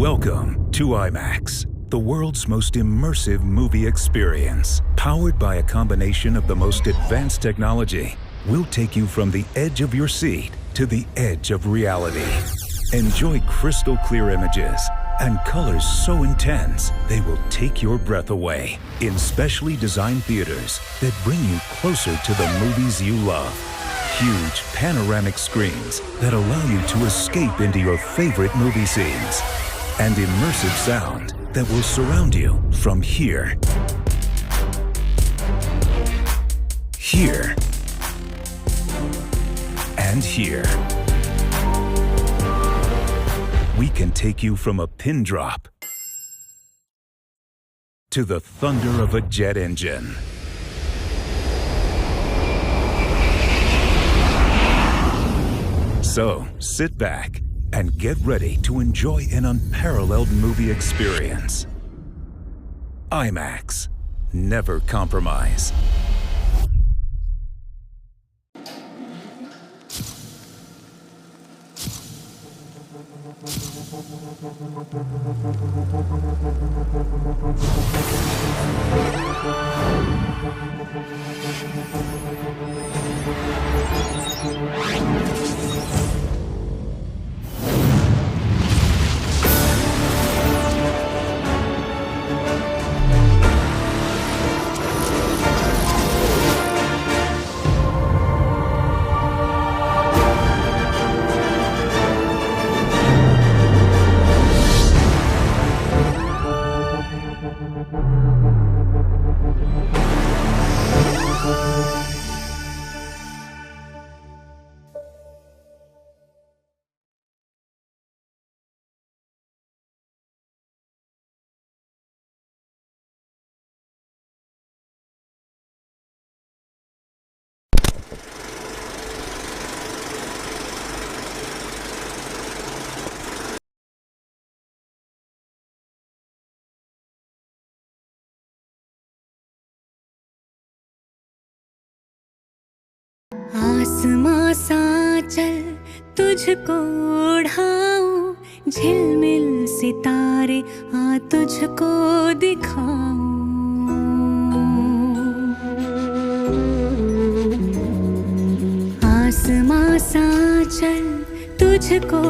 Welcome to IMAX, the world's most immersive movie experience. Powered by a combination of the most advanced technology, we'll take you from the edge of your seat to the edge of reality. Enjoy crystal clear images and colors so intense they will take your breath away in specially designed theaters that bring you closer to the movies you love. Huge panoramic screens that allow you to escape into your favorite movie scenes. And immersive sound that will surround you from here, here, and here. We can take you from a pin drop to the thunder of a jet engine. So, sit back and get ready to enjoy an unparalleled movie experience. IMAX. Never compromise. आसमां सा चल तुझको उड़ाऊं, झिलमिल सितारे आ तुझको दिखाऊं। आसमां सा चल तुझको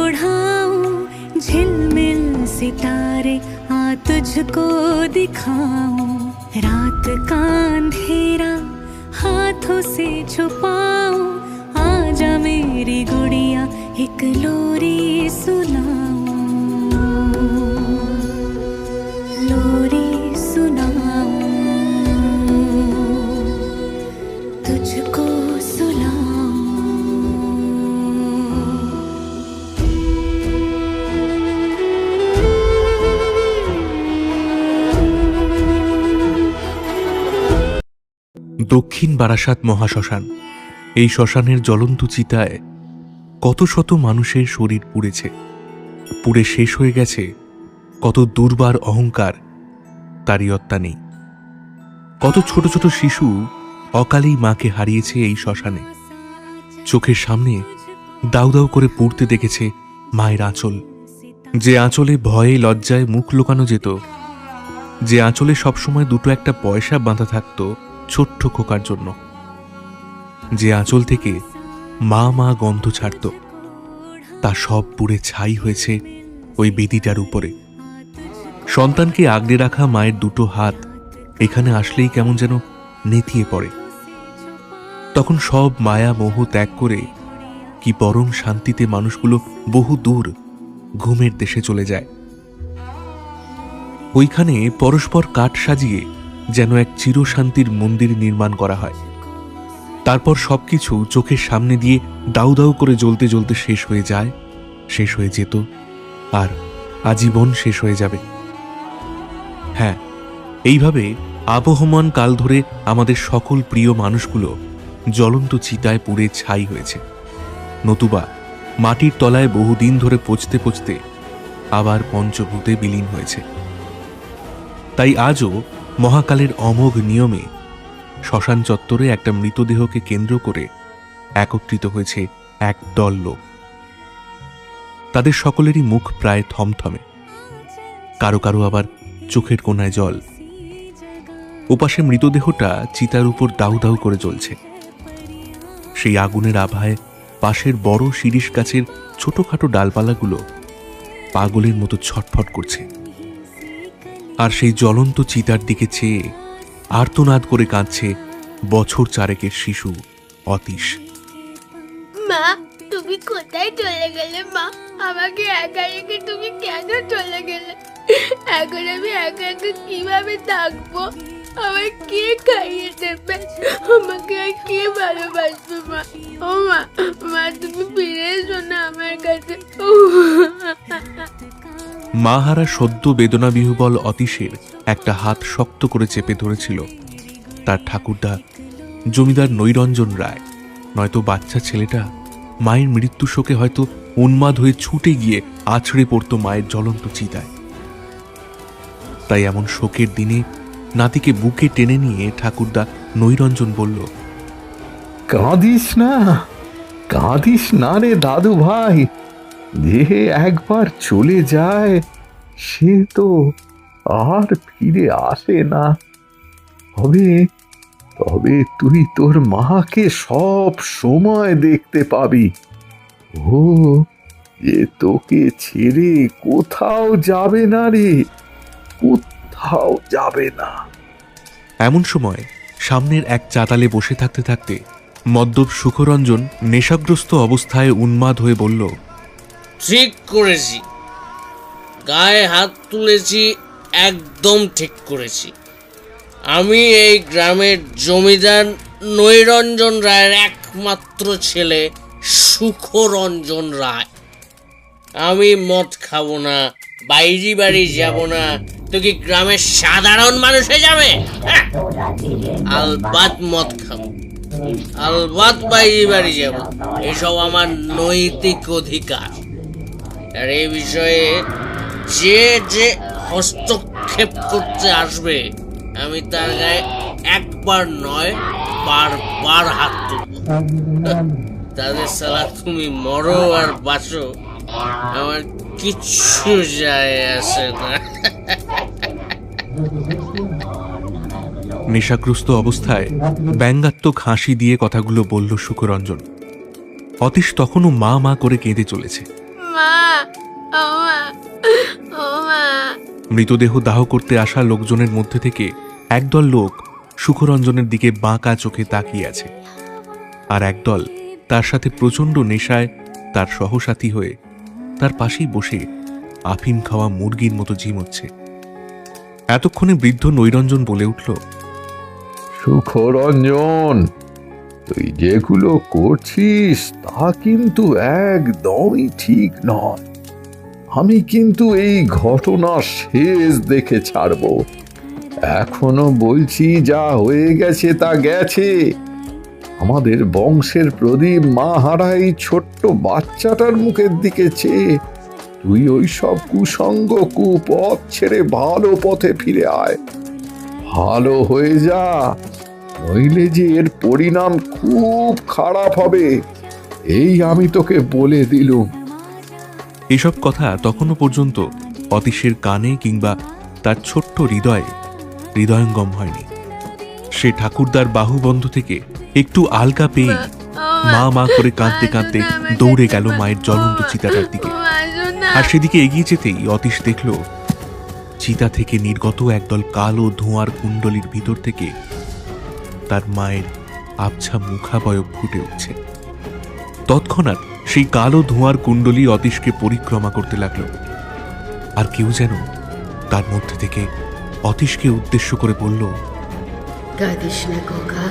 उड़ाऊं, झिलमिल सितारे आ तुझको दिखाऊं। रात का अंधेरा हाथों से छुपाऊं, आजा मेरी गुड़िया एक लोरी सुनाऊं, लोरी सुनाऊं, तुझको सुनाऊं। দক্ষিণ বারাসাত মহাশ্মশান। এই শ্মশানের জ্বলন্ত চিতায় কত শত মানুষের শরীর পুড়েছে, পুড়ে শেষ হয়ে গেছে কত দুর্বার অহংকার, তারই অত্যা নেই। কত ছোট ছোট শিশু অকালেই মাকে হারিয়েছে এই শ্মশানে। চোখের সামনে দাউ দাউ করে পুড়তে দেখেছে মায়ের আঁচল, যে আঁচলে ভয়ে লজ্জায় মুখ লুকানো যেত, যে আঁচলে সবসময় দুটো একটা পয়সা বাঁধা থাকতো ছোট্ট খোকার জন্য, যে আঁচল থেকে মা মা গন্ধ ছাড়ত, তা সব পুড়ে ছাই হয়েছে ওই বেদিটার উপরে। সন্তানকে আগলে রাখা মায়ের দুটো হাত এখানে আসলেই কেমন যেন নেতিয়ে পড়ে। তখন সব মায়া মোহ ত্যাগ করে কি পরম শান্তিতে মানুষগুলো বহু দূর ঘুমের দেশে চলে যায়। ওইখানে পরস্পর কাঠ সাজিয়ে যেন এক চিরশান্তির মন্দির নির্মাণ করা হয়। তারপর সবকিছু চোখের সামনে দিয়ে দাউ দাউ করে জ্বলতে জ্বলতে শেষ হয়ে যায়, শেষ হয়ে যেত, আর আজীবন শেষ হয়ে যাবে। হ্যাঁ, এইভাবে আবহমান কাল ধরে আমাদের সকল প্রিয় মানুষগুলো জ্বলন্ত চিতায় পুড়ে ছাই হয়েছে, নতুবা মাটির তলায় বহুদিন ধরে পচতে পচতে আবার পঞ্চভূতে বিলীন হয়েছে। তাই আজও মহাকালের অমোঘ নিয়মে শ্মশান চত্বরে একটা মৃতদেহকে কেন্দ্র করে একত্রিত হয়েছে এক দল লোক। তাদের সকলেরই মুখ প্রায় থমথমে, কারো কারো আবার চোখের কোণায় জল। ওপাশে মৃতদেহটা চিতার উপর দাউ দাউ করে জ্বলছে। সেই আগুনের আভায় পাশের বড় শিরিষ গাছের ছোটখাটো ডালপালাগুলো পাগলের মতো ছটফট করছে। আর সেই জ্বলন্ত চিতার দিকে চেয়ে আর্তনাদ করে কাঁদছে বছর 4 শিশু অতীশ। মা, তুমি কোথায় চলে গেলে? মা, আমাকে একা রেখে তুমি কেন চলে গেলে? এখন আমি একা একা কিভাবে থাকবো? আমার কে খাইয়ে দেবে? আমাকে আর কে ভালোবাসবে? মা, ও মা, মা তুমি ফিরে এসো না আমার কাছে। মা হারা সদ্য বেদনাবিহ্বল অতীশের একটা হাত শক্ত করে চেপে ধরেছিল তার ঠাকুরদা জমিদার নৈরঞ্জন রায়। নয়তো বাচ্চা ছেলেটা মায়ের মৃত্যু শোকে হয়তো উন্মাদ হয়ে ছুটে গিয়ে আছড়ে পড়ত মায়ের জ্বলন্ত চিতায়। তাই এমন শোকের দিনে নাতিকে বুকে টেনে নিয়ে ঠাকুরদা নৈরঞ্জন বলল, কাঁদিস না রে দাদু ভাই। যে একবার চলে যায় সে তো আর ফিরে আসে না। তবে তুই তোর মাকে সব সময় দেখতে পাবি। ও যে তোকে ছেড়ে কোথাও যাবে না রে, কোথাও যাবে না। এমন সময় সামনের এক চাতালে বসে থাকতে থাকতে মদ্যপ সুখরঞ্জন নেশাগ্রস্ত অবস্থায় উন্মাদ হয়ে বলল, ঠিক করেছি, গায়ে হাত তুলেছি, একদম ঠিক করেছি। আমি এই গ্রামের জমিদার নৈরঞ্জন রায়ের একমাত্র ছেলে সুখরঞ্জন রায়। আমি মদ খাবো না, বাইরে বাড়ি যাব না। তো কি গ্রামের সাধারণ মানুষ হয়ে যাবে? আলবাত মদ খাবো, আলবাত বাইরে বাড়ি যাব, এসব আমার নৈতিক অধিকার। আর এই বিষয়ে যে হস্তক্ষেপ করতে আসবে আমি তার গায়ে একবার নয় বারবার হাত তুলব। তাদের সালা তুমি মরো আর বাঁচো, আমার কিচ্ছু যায় আসে না। নেশাগ্রস্ত অবস্থায় ব্যঙ্গাত্মক হাসি দিয়ে কথাগুলো বলল সুখরঞ্জন। অতীশ তখনও মা মা করে কেঁদে চলেছে। মা, ও মা, ও মা। মৃতদেহ দাহ করতে আসা লোকজনের মধ্যে থেকে একদল লোক সুখরঞ্জনের দিকে বাঁকা চোখে তাকিয়ে আছে, আর একদল তার সাথে প্রচণ্ড নেশায় তার সহসাথী হয়ে তার পাশেই বসে আফিম খাওয়া মুরগির মতো ঝিমোচ্ছে। এতক্ষণে বৃদ্ধ নৈরঞ্জন বলে উঠল, সুখরঞ্জন, তুই যেগুলো করছিস তা কিন্তু একদমই ঠিক নয়। আমি কিন্তু এই ঘটনা শেষ দেখে ছাড়বো। এখনো বলছি, যা হয়ে গেছে তা গেছে। আমাদের বংশের প্রদীপ মা হারা এই ছোট্ট বাচ্চাটার মুখের দিকে চেয়ে তুই ওই সব কুসঙ্গ কুপথ ছেড়ে ভালো পথে ফিরে আয়, ভালো হয়ে যা, নইলে যে এর পরিণাম খুব খারাপ হবে, এই আমি তোকে বলে দিলুম। এসব কথা তখনও পর্যন্ত অতীশের কানে কিংবা তার ছোট্ট হৃদয়ঙ্গম হয়নি। সে ঠাকুরদার বাহুবন্ধ থেকে একটু আলগা পেয়ে মা মা করে কাঁদতে কাঁদতে দৌড়ে গেল মায়ের জ্বলন্ত চিতাটার দিকে। আর সেদিকে এগিয়ে যেতেই অতীশ দেখল চিতা থেকে নির্গত একদল কালো ধোঁয়ার কুণ্ডলীর ভিতর থেকে তার মায়ের আবছা মুখাবয়ব ফুটে উঠছে। তৎক্ষণাৎ সেই কালো ধোঁয়ার কুণ্ডলী অতীশকে পরিক্রমা করতে লাগল, আর কেউ যেন তার মধ্যে থেকে অতীশকে উদ্দেশ্য করে বলল, কাঁদিস না খোকা,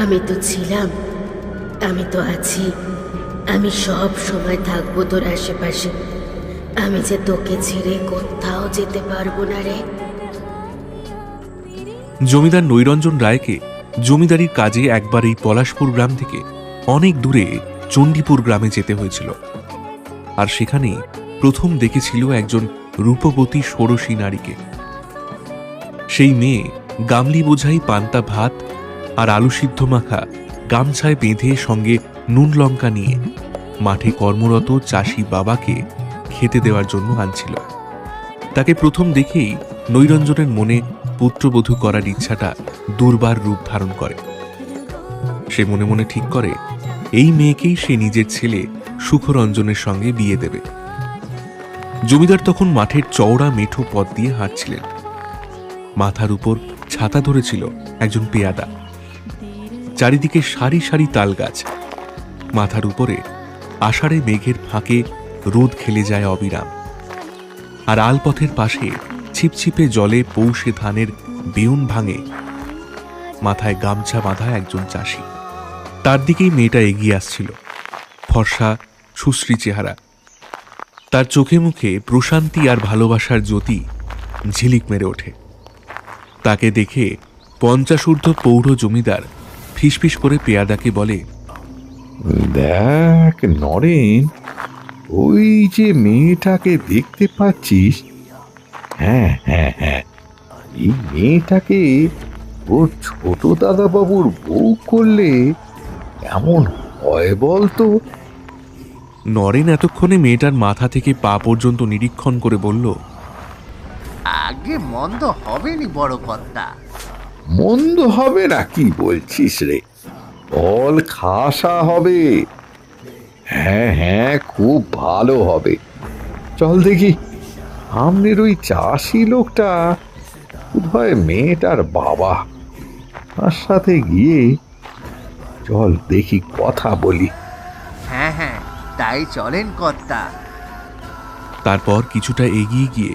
আমি তো ছিলাম, আমি তো আছি, আমি সব সময় থাকবো তোর আশেপাশে। আমি যে তোকে ছেড়ে কোথাও যেতে পারবো না রে। জমিদার নৈরঞ্জন রায়কে জমিদারির কাজে একবার এই পলাশপুর গ্রাম থেকে অনেক দূরে চণ্ডীপুর গ্রামে যেতে হয়েছিল, আর সেখানেই প্রথম দেখেছিল একজন রূপবতী ষোড়শী নারীকে। সেই মেয়ে গামলি বোঝাই পান্তা ভাত আর আলু সিদ্ধ মাখা গামছায় বেঁধে সঙ্গে নুন লঙ্কা নিয়ে মাঠে কর্মরত চাষি বাবাকে খেতে দেওয়ার জন্য আনছিল। তাকে প্রথম দেখেই নৈরঞ্জনের মনে পুত্রবধূ করার ইচ্ছাটা দুর্বার রূপ ধারণ করে। সে মনে মনে ঠিক করে এই মেয়েকেই সে নিজের ছেলে সুখরঞ্জনের সঙ্গে বিয়ে দেবে। জমিদার তখন মাঠের চওড়া মেঠো পথ দিয়ে হাঁটছিলেন। মাথার উপর ছাতা ধরেছিল একজন পেয়াদা। চারিদিকে সারি সারি তাল গাছ। মাথার উপরে আষাঢ়ে মেঘের ফাঁকে রোদ খেলে যায় অবিরাম। আর আলপথের পাশে ছিপছিপে জলে পৌষে ধানের বেউন ভাঙে। মাথায় গামছা বাঁধা একজন চাষি। তার দিকেই মেয়েটা এগিয়ে আসছিল। ফর্সা সুশ্রী চেহারা, তার চোখে মুখে প্রশান্তি আর ভালোবাসার জ্যোতি ঝিলিক মেরে ওঠে। তাকে দেখে 50 ঊর্ধ্ব পৌর জমিদার ফিসফিস করে পেয়াদাকে বলে, দেখ নরেন, ওই যে মেয়েটাকে দেখতে পাচ্ছিস, হ্যাঁ হ্যাঁ হ্যাঁ, এই মেয়েটাকে ওর ছোট দাদা বাবুর বউ করলে এমন হয় বলতো? নরেন এতক্ষণে মেয়েটার মাথা থেকে পা পর্যন্ত নিরীক্ষণ করে বলল, আগে মন্দ হবেনি বড় কর্তা। মন্দ হবে না কি বলছিস রে? ফল খাসা হবে। হ্যাঁ হ্যাঁ, খুব ভালো হবে। চল দেখি, সামনের ওই চাষি লোকটা বোধহয় মেয়েটার বাবা। তার সাথে গিয়ে চল দেখি, কথা বলি। হ্যাঁ হ্যাঁ, তাই চলেন কর্তা। তারপর কিছুটা এগিয়ে গিয়ে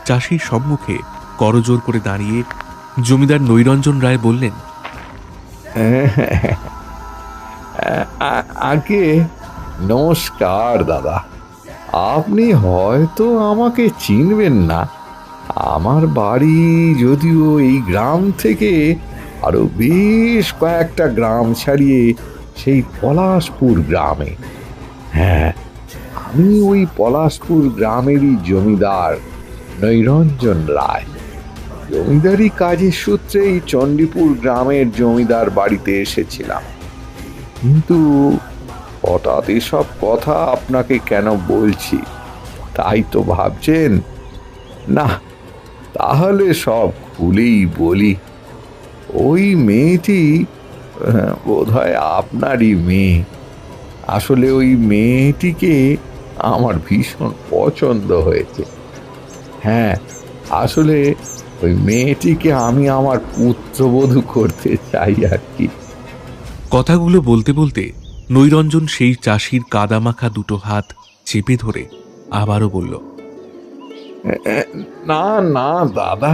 চাষির সম্মুখে করজোর করে দাঁড়িয়ে জমিদার নৈরঞ্জন রায় বললেন, আগে নমস্কার দাদা। আপনি হয়তো আমাকে চিনবেন না। আমার বাড়ি যদিও এই গ্রাম থেকে আরো বেশ কয়েকটা গ্রাম ছাড়িয়ে সেই পলাশপুর গ্রামে। হ্যাঁ, আমি ওই পলাশপুর গ্রামেরই জমিদার নৈরঞ্জন রায়। জমিদারি কাজের সূত্রেই চণ্ডীপুর গ্রামের জমিদার বাড়িতে এসেছিলাম। কিন্তু হঠাৎ এসব কথা আপনাকে কেন বলছি তাই তো ভাবছেন? না, তাহলে সব খুলেই বলি। ওই মেয়েটি বোধহয় আপনারই মেয়ে। আসলে ওই মেয়েটিকে আমার ভীষণ পছন্দ হয়েছে। হ্যাঁ, আসলে ওই মেয়েটিকে আমি আমার পুত্রবধূ করতে চাই আর কি। কথাগুলো বলতে বলতে নৈরঞ্জন সেই চাষির কাদামাখা দুটো হাত চেপে ধরে আবারও বলল, না না দাদা,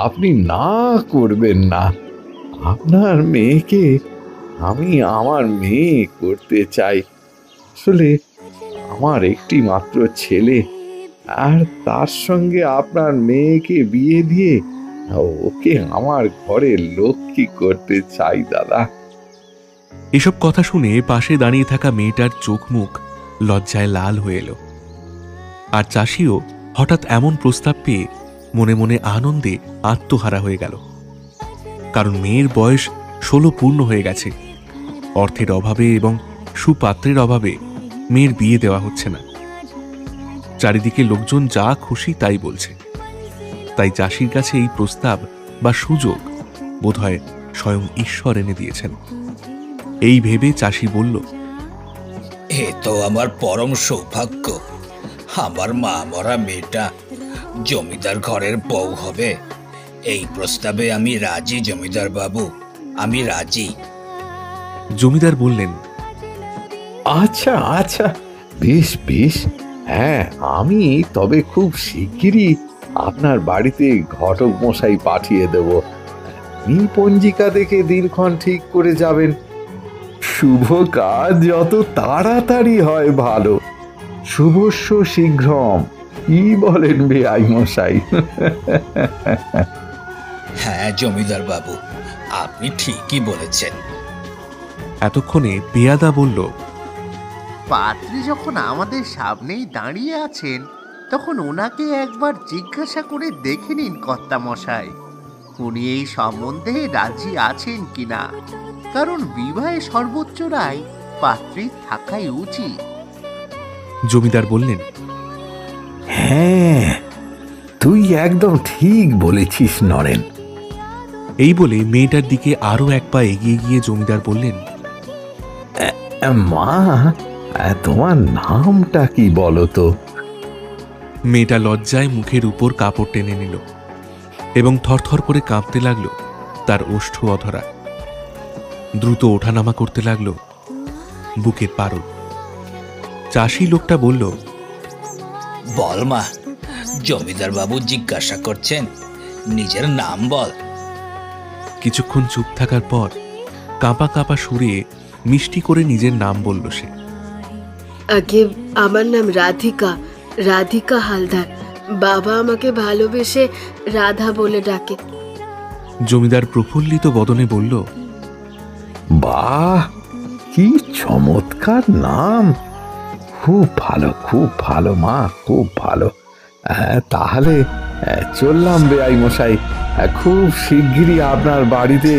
আপনি না করবেন না। আপনার মেয়েকে আমি আমার মেয়ে করতে চাই। আসলে আমার একটি মাত্র ছেলে, আর তার সঙ্গে আপনার মেয়েকে বিয়ে দিয়ে ওকে আমার ঘরে লক্ষ্মী করতে চাই দাদা। এসব কথা শুনে পাশে দাঁড়িয়ে থাকা মেয়েটার চোখ মুখ লজ্জায় লাল হয়ে এলো। আর চাষিও হঠাৎ এমন প্রস্তাব পেয়ে মনে মনে আনন্দে আত্মহারা হয়ে গেল। কারণ মেয়ের বয়স 16 পূর্ণ হয়ে গেছে। অর্থের অভাবে এবং সুপাত্রের অভাবে মেয়ের বিয়ে দেওয়া হচ্ছে না। চারিদিকে লোকজন যা খুশি তাই বলছে। তাই চাষির কাছে এই প্রস্তাব বা সুযোগ বোধহয় স্বয়ং ঈশ্বর এনে দিয়েছেন। এই ভেবে চাষি বলল, এ তো আমার পরম সৌভাগ্য। আমার মা মরা মেয়েটা জমিদার ঘরের বউ হবে। এই প্রস্তাবে আমি রাজি জমিদার বাবু, আমি রাজি। জমিদার বললেন, আচ্ছা আচ্ছা, বেশ বেশ। হ্যাঁ, আমি তবে খুব শিগগিরই আপনার বাড়িতে ঘটক মশাই পাঠিয়ে দেব। পঞ্জিকা দেখে দিনক্ষণ ঠিক করে যাবেন। শুভ কাজ যত তাড়াতাড়ি হয় ভালো। শুভস্য শীঘ্রম, কি বলেন বেআই মশাই? হ্যাঁ জমিদার বাবু, আপনি ঠিকই বলেছেন। এতক্ষণে পেয়াদা বলল, পাত্রী যখন আমাদের সামনেই দাঁড়িয়ে আছেন, তখন ওনাকে একবার জিজ্ঞাসা করে দেখে নিন কর্তা মশাই, উনি এই সম্বন্ধে রাজি আছেন কিনা। কারণ বিবাহে সর্বোচ্চ রায় পাত্রীর থাকাই উচিত। জমিদার বললেন, হ্যাঁ, তুই একদম ঠিক বলেছিস নরেন। এই বলে মেয়েটার দিকে আরো এক পা এগিয়ে গিয়ে জমিদার বললেন, মা, তোমার নামটা কি বলো তো? মেয়েটা লজ্জায় মুখের উপর কাপড় টেনে নিল এবং থরথর করে কাঁপতে লাগলো তার ওষ্ঠ অধরা। দ্রুত ওঠানামা করতে লাগলো বুকের পারদ। চাষি লোকটা বলল, বল মা, জমিদার বাবু জিজ্ঞাসা করছেন, নিজের নাম বল। কিছুক্ষণ চুপ থাকার পর কাঁপা কাঁপা সুরে মিষ্টি করে নিজের নাম বলল সে। আগে আমার নাম রাধিকা, রাধিকা হালদার। বাবা আমাকে ভালোবেসে রাধা বলে ডাকে। জমিদার প্রফুল্লিত বদনে বলল, বাহ, কি চমৎকার নাম! খুব ভালো মা, খুব ভালো। তাহলে চললাম বেআই মশাই। খুব শিগগিরই আপনার বাড়িতে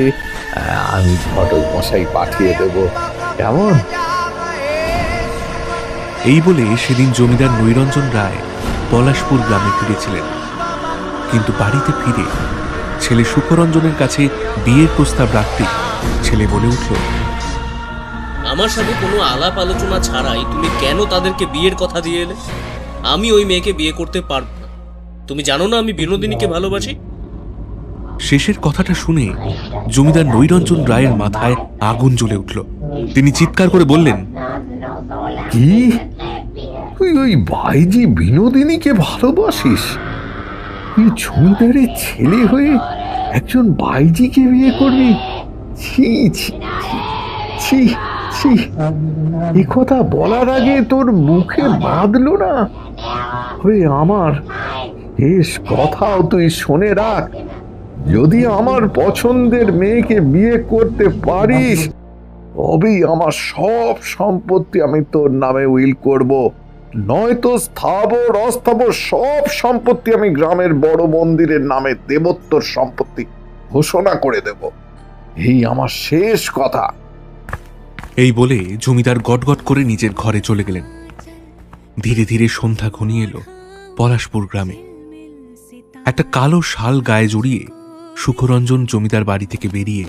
আমি ঘটক মশাই পাঠিয়ে দেব, কেমন? এই বলে সেদিন জমিদার নৈরঞ্জন রায় পলাশপুর গ্রামে ফিরেছিলেন। কিন্তু বাড়িতে ফিরে ছেলে সুখরঞ্জনের কাছে বিয়ের প্রস্তাব রাখতে ছেলে বলে উঠল, আমার সাথে কোনো আলাপ আলোচনা ছাড়াই তুমি কেন তাদেরকে বিয়ের কথা দিয়ে এলে? আমি ওই মেয়েকে বিয়ে করতে পারবো না। তুমি জানো না আমি বিনোদিনীকে ভালোবাসি? শেষের কথাটা শুনে জমিদার নৈরঞ্জন রায়ের মাথায় আগুন জ্বলে উঠল। তিনি চিৎকার করে বললেন, কি, তুই ওই বাইজি বিনোদিনীকে ভালোবাসিস? তুই জমিদারের ছেলে হয়ে একজন বাইজিকে বিয়ে করবি? ছি ছি ছি ছি! এ কথা বলার আগে তোর মুখে বাঁধলো না? ওই আমার শেষ কথাও তুই শুনে রাখ। যদি আমার পছন্দের মেয়েকে বিয়ে করতে পারিস, তবেই আমার সব সম্পত্তি আমি তোর নামে উইল করব। নয়তো স্থাবর অস্থাবর সব সম্পত্তি আমি গ্রামের বড় মন্দিরের নামে দেবত্বর সম্পত্তি ঘোষণা করে দেব। এই আমার শেষ কথা। এই বলে জমিদার গটগট করে নিজের ঘরে চলে গেলেন। ধীরে ধীরে সন্ধ্যা ঘনিয়ে এলো পলাশপুর গ্রামে। একটা কালো শাল গায়ে জড়িয়ে সুখরঞ্জন জমিদার বাড়ি থেকে বেরিয়ে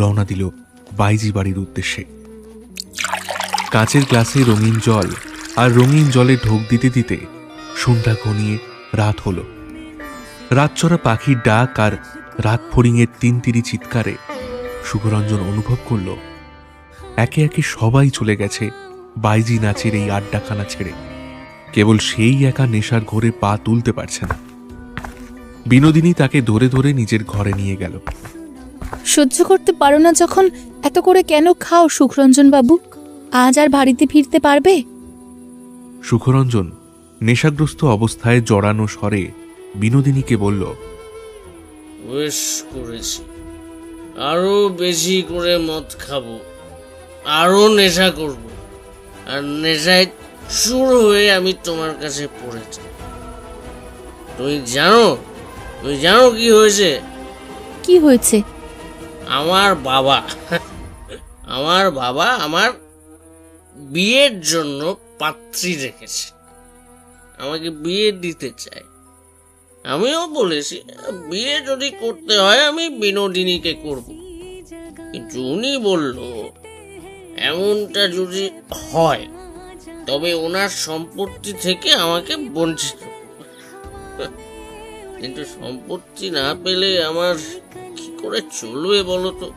রওনা দিল বাইজি বাড়ির উদ্দেশ্যে। কাঁচের গ্লাসে রঙিন জল আর রঙিন জলে ঢোক দিতে দিতে সন্ধ্যা ঘনিয়ে রাত হলো। রাতচরা পাখির ডাক আর রাত ফড়িংয়ের তিনতিরি চিৎকারে সুখরঞ্জন অনুভব করল একে একে সবাই চলে গেছে বাইজি নাচের এই আড্ডাখানা ছেড়ে। কেবল সেই একা নেশার ঘোরে পা তুলতে পারছে না। বিনোদিনী তাকে ধরে ধরে নিজের ঘরে নিয়ে গেল। সহ্য করতে পারো না যখন এত করে কেন খাও সুখরঞ্জন বাবু? আজ আর বাড়িতে ফিরতে পারবে? সুখরঞ্জন নেশাগ্রস্ত অবস্থায় জড়ানো স্বরে বিনোদিনীকে বলল, বেশ করেছি, আরো বেশি করে মদ খাবো, আরো নেশা করব, আর নেশায় চুর হয়ে আমি তোমার কাছে পড়েছি। তুমি জানো কি হয়েছে? কি হয়েছে? আমার বাবা আমার বিয়ের জন্য পাত্রী রেখেছে, আমাকে বিয়ে দিতে চায়। আমিও বলেছি বিয়ে যদি করতে হয় আমি বিনোদিনীকে করব, কিন্তু উনি বলল এমনটা যদি হয় তবে ওনার সম্পত্তি থেকে আমাকে বঞ্চিত করবে। কিন্তু সম্পত্তি না পেলে আমার কি করে চলবে বলো তো?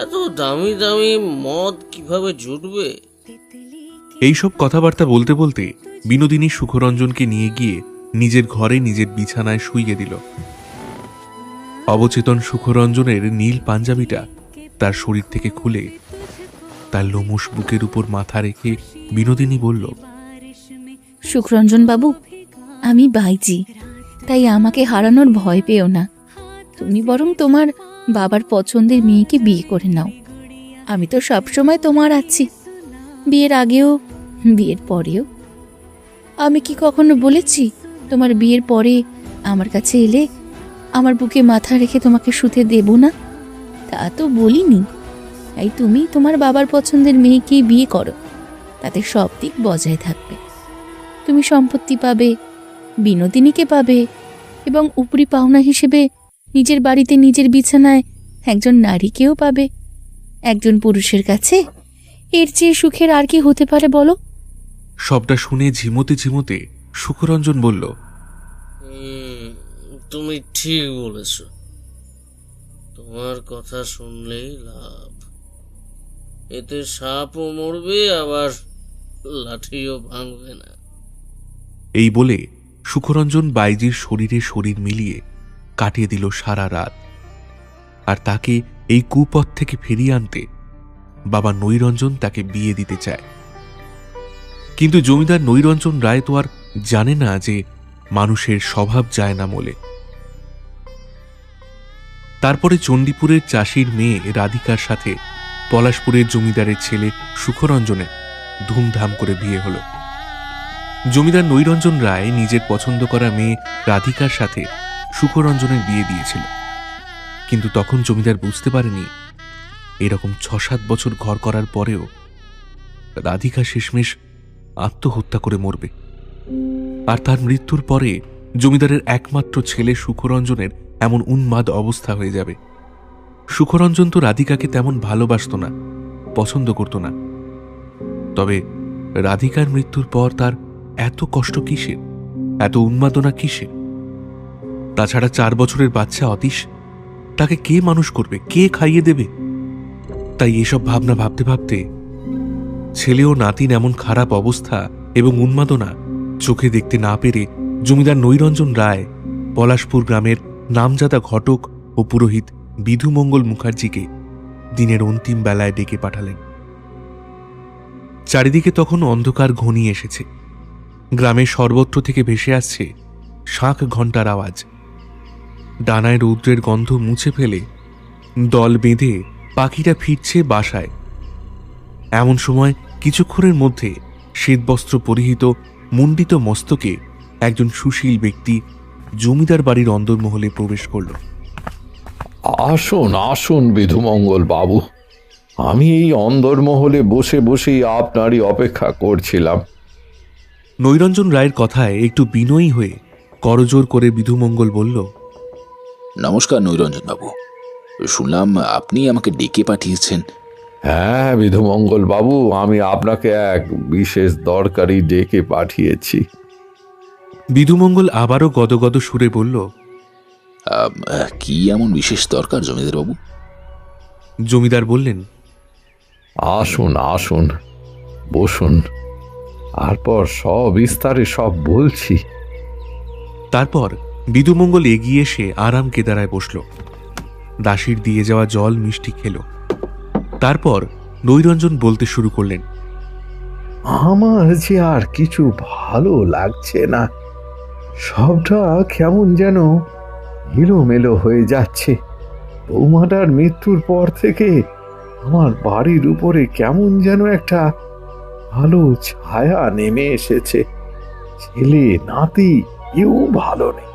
এত দামি দামি মদ কিভাবে জুটবে? এইসব কথাবার্তা বলতে বলতে বিনোদিনী সুখরঞ্জনকে নিয়ে গিয়ে নিজের ঘরে নিজের বিছানায় শুইয়ে দিল। অবচেতন সুখরঞ্জনের নীল পাঞ্জাবিটা তার শরীর থেকে খুলে তার লোমশ বুকের উপর মাথা রেখে বিনোদিনী বলল, সুখরঞ্জন বাবু, আমি বাইজি, তাই আমাকে হারানোর ভয় পেও না। তুমি বরং তোমার বাবার পছন্দের মেয়েকে বিয়ে করে নাও। আমি তো সবসময় তোমার আছি, বিয়ের আগেও বিয়ের পরেও। আমি কি কখনো বলেছি তোমার বিয়ের পরে আমার কাছে এলে আমার বুকে মাথা রেখে তোমাকে শুতে দেব না? তা তো বলিনি। তাই তুমি তোমার বাবার পছন্দের মেয়েকেই বিয়ে করো, তাতে সব দিক বজায় থাকবে। তুমি সম্পত্তি পাবে, বিনোদিনীকে পাবে এবং উপরি পাওনা হিসেবে নিজের বাড়িতে নিজের বিছানায় একজন নারীকেও পাবে। একজন পুরুষের কাছে এর চেয়ে সুখের আর কি হতে পারে বলো? সবটা শুনে ঝিমোতে ঝিমোতে সুখরঞ্জন বলল, তুমি ঠিক বলেছ, তোমার কথা শুনলেই লাভ। এতে সাপও মরবে, আবার লাঠিও ভাঙবে না। এই বলে সুখরঞ্জন বাইজির শরীরে শরীর মিলিয়ে কাটিয়ে দিল সারা রাত। আর তাকে এই কুপথ থেকে ফিরিয়ে আনতে বাবা নৈরঞ্জন তাকে বিয়ে দিতে চায়। কিন্তু জমিদার নৈরঞ্জন রায় তো আর জানে না যে মানুষের স্বভাব যায় না মোলে। তারপরে চণ্ডীপুরের চাষির মেয়ে রাধিকার সাথে পলাশপুরের জমিদারের ছেলে সুখরঞ্জনের ধুমধাম করে বিয়ে হল। জমিদার নৈরঞ্জন রায় নিজের পছন্দ করা মেয়ে রাধিকার সাথে সুখরঞ্জনের বিয়ে দিয়েছিল। কিন্তু তখন জমিদার বুঝতে পারেনি এরকম ৬-৭ বছর ঘর করার পরেও রাধিকা শেষমেশ আত্মহত্যা করে মরবে। আর তার মৃত্যুর পরে জমিদারের একমাত্র ছেলে সুখরঞ্জনের এমন উন্মাদ অবস্থা হয়ে যাবে। সুখরঞ্জন তো রাধিকাকে তেমন ভালোবাসত না, পছন্দ করত না। তবে রাধিকার মৃত্যুর পর তার এত কষ্ট কিসের, এত উন্মাদনা কিসের? তাছাড়া 4 বছরের বাচ্চা অতীশ, তাকে কে মানুষ করবে, কে খাইয়ে দেবে? তাই এসব ভাবনা ভাবতে ভাবতে ছেলে ও নাতিন এমন খারাপ অবস্থা এবং উন্মাদনা চোখে দেখতে না পেরে জমিদার নৈরঞ্জন রায় পলাশপুর গ্রামের নামজাদা ঘটক ও পুরোহিত বিধুমঙ্গল মুখার্জিকে দিনের অন্তিম বেলায় ডেকে পাঠালেন। চারিদিকে তখন অন্ধকার ঘনিয়ে এসেছে। গ্রামের সর্বত্র থেকে ভেসে আসছে শাঁখ ঘণ্টার আওয়াজ। ডানায় রৌদ্রের গন্ধ মুছে ফেলে দল বেঁধে পাখিটা ফিরছে বাসায়। এমন সময় কিছুক্ষণের মধ্যে শ্বেতবস্ত্র পরিহিত মুন্ডিত মস্তকে একজন সুশীল ব্যক্তি জমিদার বাড়ির অন্দরমহলে প্রবেশ করল। আসুন আসুন বিধুমঙ্গল বাবু, আমি এই অন্দরমহলে বসে বসেই আপনারই অপেক্ষা করছিলাম। নৈরঞ্জন রায়ের কথায় একটু বিনয়ী হয়ে করজোর করে বিধুমঙ্গল বলল, নমস্কার নৈরঞ্জন বাবু, শুনলাম আপনি আমাকে ডেকে পাঠিয়েছেন। হ্যাঁ বিধুমঙ্গল বাবু, আমি আপনাকে এক বিশেষ দরকারি ডেকে পাঠিয়েছি। বিধুমঙ্গল আবারও গদগদ সুরে বলল, কি এমন বিশেষ দরকার জমিদার বাবু? জমিদার বললেন, আসুন আসুন, বসুন, তারপর সবিস্তারে সব বলছি। তারপর বিধুমঙ্গল এগিয়ে এসে আরাম কেদারায় বসল। দাসীর দিয়ে যাওয়া জল মিষ্টি খেল। তারপর নৈরঞ্জন বলতে শুরু করলেন, আমার যে আর কিছু ভালো লাগছে না, সবটা কেমন যেন এলোমেলো হয়ে যাচ্ছে। বৌমাটার মৃত্যুর পর থেকে আমার বাড়ির উপরে কেমন যেন একটা ভালো ছায়া নেমে এসেছে। ছেলে নাতি কেউ ভালো নেই।